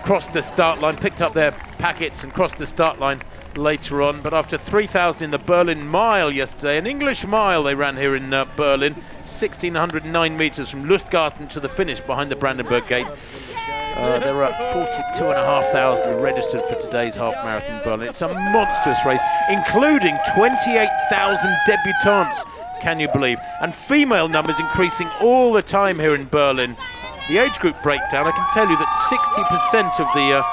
crossed the start line, picked up their packets and crossed the start line later on. But after 3,000 in the Berlin Mile yesterday, an English mile they ran here in Berlin, 1,609 meters from Lustgarten to the finish behind the Brandenburg Gate. There were 42,500 registered for today's half marathon in Berlin. It's a monstrous race, including 28,000 debutants, can you believe? And female numbers increasing all the time here in Berlin. The age group breakdown, I can tell you that 60% of the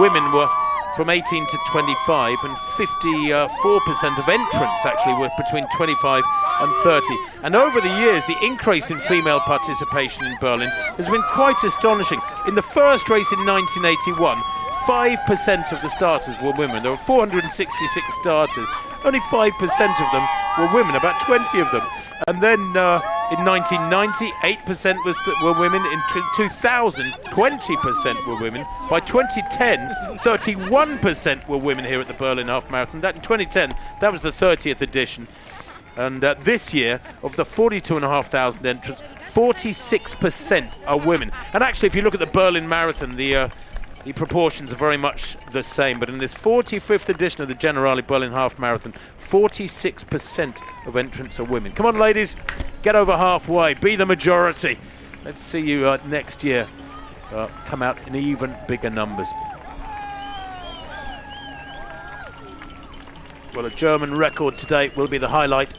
women were from 18 to 25, and 54% of entrants actually were between 25 and 30. And over the years, the increase in female participation in Berlin has been quite astonishing. In the first race in 1981, 5% of the starters were women. There were 466 starters. Only 5% of them were women, about 20 of them. And then in 1990, 8% were women. In 2000, 20% were women. By 2010, 31% were women here at the Berlin Half Marathon. That in 2010, that was the 30th edition. And this year, of the 42,500 entrants, 46% are women. And actually, if you look at the Berlin Marathon, the proportions are very much the same. But in this 45th edition of the Generali Berlin Half Marathon, 46% of entrants are women. Come on, ladies, get over halfway, be the majority. Let's see you next year come out in even bigger numbers. Well, a German record today will be the highlight.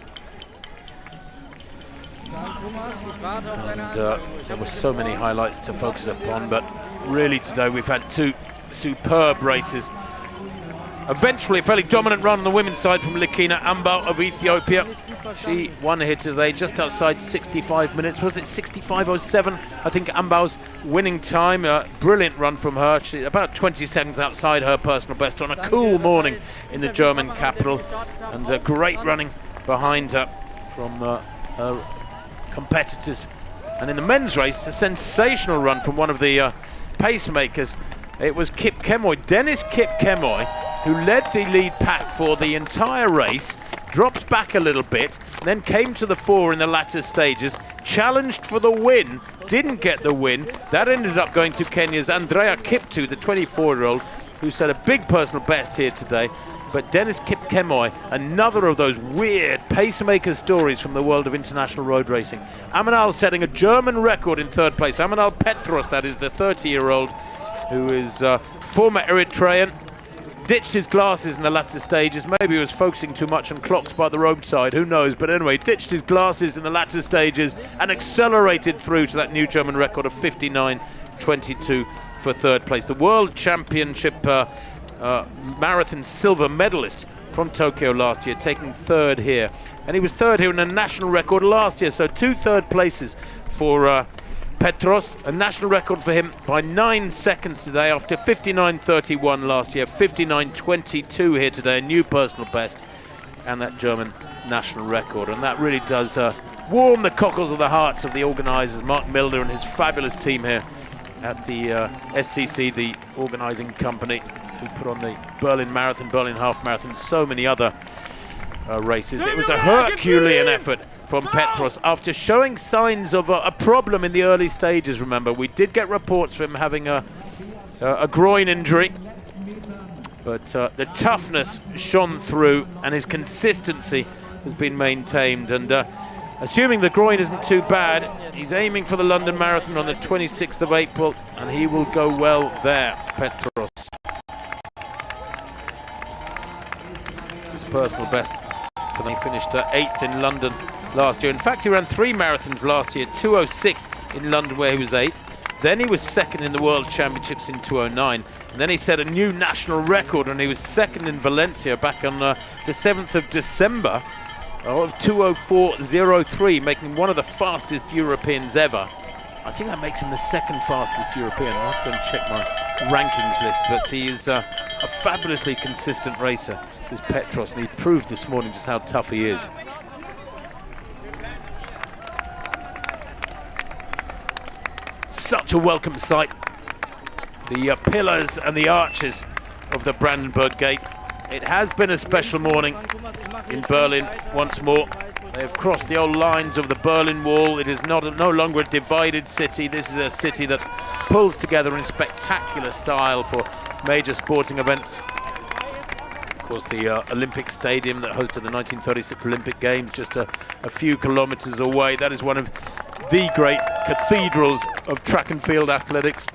And there were so many highlights to focus upon, but really today we've had two superb races. Eventually a fairly dominant run on the women's side from Lekina Ambau of Ethiopia. She won here today just outside 65 minutes. Was it 65.07? I think Ambau's winning time. Brilliant run from her. She's about 20 seconds outside her personal best on a cool morning in the German capital. And great running behind her from her competitors. And in the men's race, a sensational run from one of the pacemakers. It was Kip Kemoy, Dennis Kip Kemoy, who led the lead pack for the entire race, dropped back a little bit, then came to the fore in the latter stages, challenged for the win, didn't get the win. That ended up going to Kenya's Andrea Kiptu, the 24-year-old, who set a big personal best here today. But Dennis Kip Kemoy, another of those weird pacemaker stories from the world of international road racing. Amanal setting a German record in third place. Amanal Petros, that is the 30-year-old, who is former Eritrean, ditched his glasses in the latter stages. Maybe he was focusing too much on clocks by the roadside, who knows. But anyway, ditched his glasses in the latter stages and accelerated through to that new German record of 59.22 for third place. The World Championship marathon silver medalist from Tokyo last year, taking third here. And he was third here in a national record last year, so 2 third places for Petros, a national record for him by 9 seconds today after 59.31 last year, 59.22 here today, a new personal best, and that German national record. And that really does warm the cockles of the hearts of the organisers, Mark Milner and his fabulous team here at the SCC, the organising company who put on the Berlin Marathon, Berlin Half Marathon, so many other races. It was a Herculean effort from Petros after showing signs of a problem in the early stages. Remember, we did get reports of him having a groin injury, but the toughness shone through and his consistency has been maintained. And assuming the groin isn't too bad, he's aiming for the London Marathon on the 26th of April, and he will go well there, Petros. His personal best for them. He finished 8th in London last year. In fact, he ran 3 marathons last year, 2:06 in London where he was 8th. Then he was 2nd in the World Championships in 2:09. And then he set a new national record and he was 2nd in Valencia back on the 7th of December of 2:04.03, making one of the fastest Europeans ever. I think that makes him the second fastest European. I'll have to go and check my rankings list, but he is a fabulously consistent racer, is Petros, and he proved this morning just how tough he is. Such a welcome sight. The pillars and the arches of the Brandenburg Gate. It has been a special morning in Berlin once more. They have crossed the old lines of the Berlin Wall. It is no longer a divided city. This is a city that pulls together in spectacular style for major sporting events. Of course, the Olympic Stadium that hosted the 1936 Olympic Games just a few kilometers away. That is one of the great cathedrals of track and field athletics.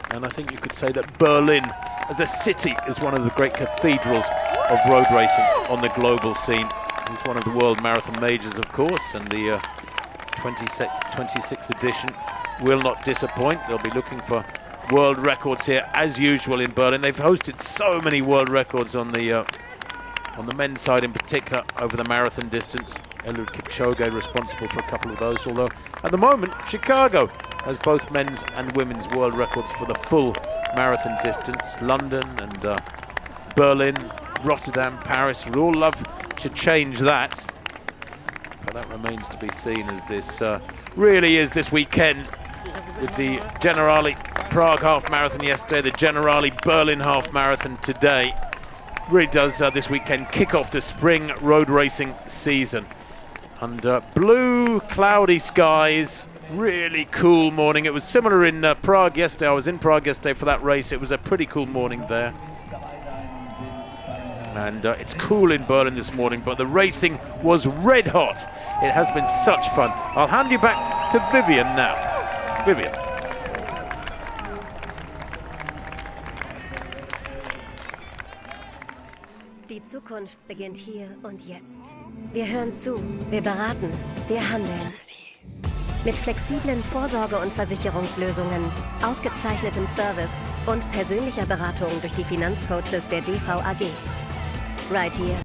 And I think you could say that Berlin as a city is one of the great cathedrals of road racing on the global scene. It's one of the World Marathon Majors, of course, and the 26th edition will not disappoint. They'll be looking for world records here, as usual, in Berlin. They've hosted so many world records on the men's side in particular over the marathon distance. Eliud Kipchoge responsible for a couple of those, although at the moment Chicago has both men's and women's world records for the full marathon distance. London and Berlin, Rotterdam, Paris would all love to change that, but that remains to be seen, as this really is this weekend, with the Generali Prague Half Marathon yesterday, the Generali Berlin Half Marathon today. Really does this weekend kick off the spring road racing season. Under blue, cloudy skies, really cool morning. It was similar in Prague yesterday. I was in Prague yesterday for that race. It was a pretty cool morning there. And it's cool in Berlin this morning, but the racing was red hot. It has been such fun. I'll hand you back to Vivian now. Vivian. Die Zukunft beginnt hier und jetzt. Wir hören zu, wir beraten, wir handeln. Mit flexiblen Vorsorge- und Versicherungslösungen, ausgezeichnetem Service und persönlicher Beratung durch die Finanzcoaches der DVAG. Right here,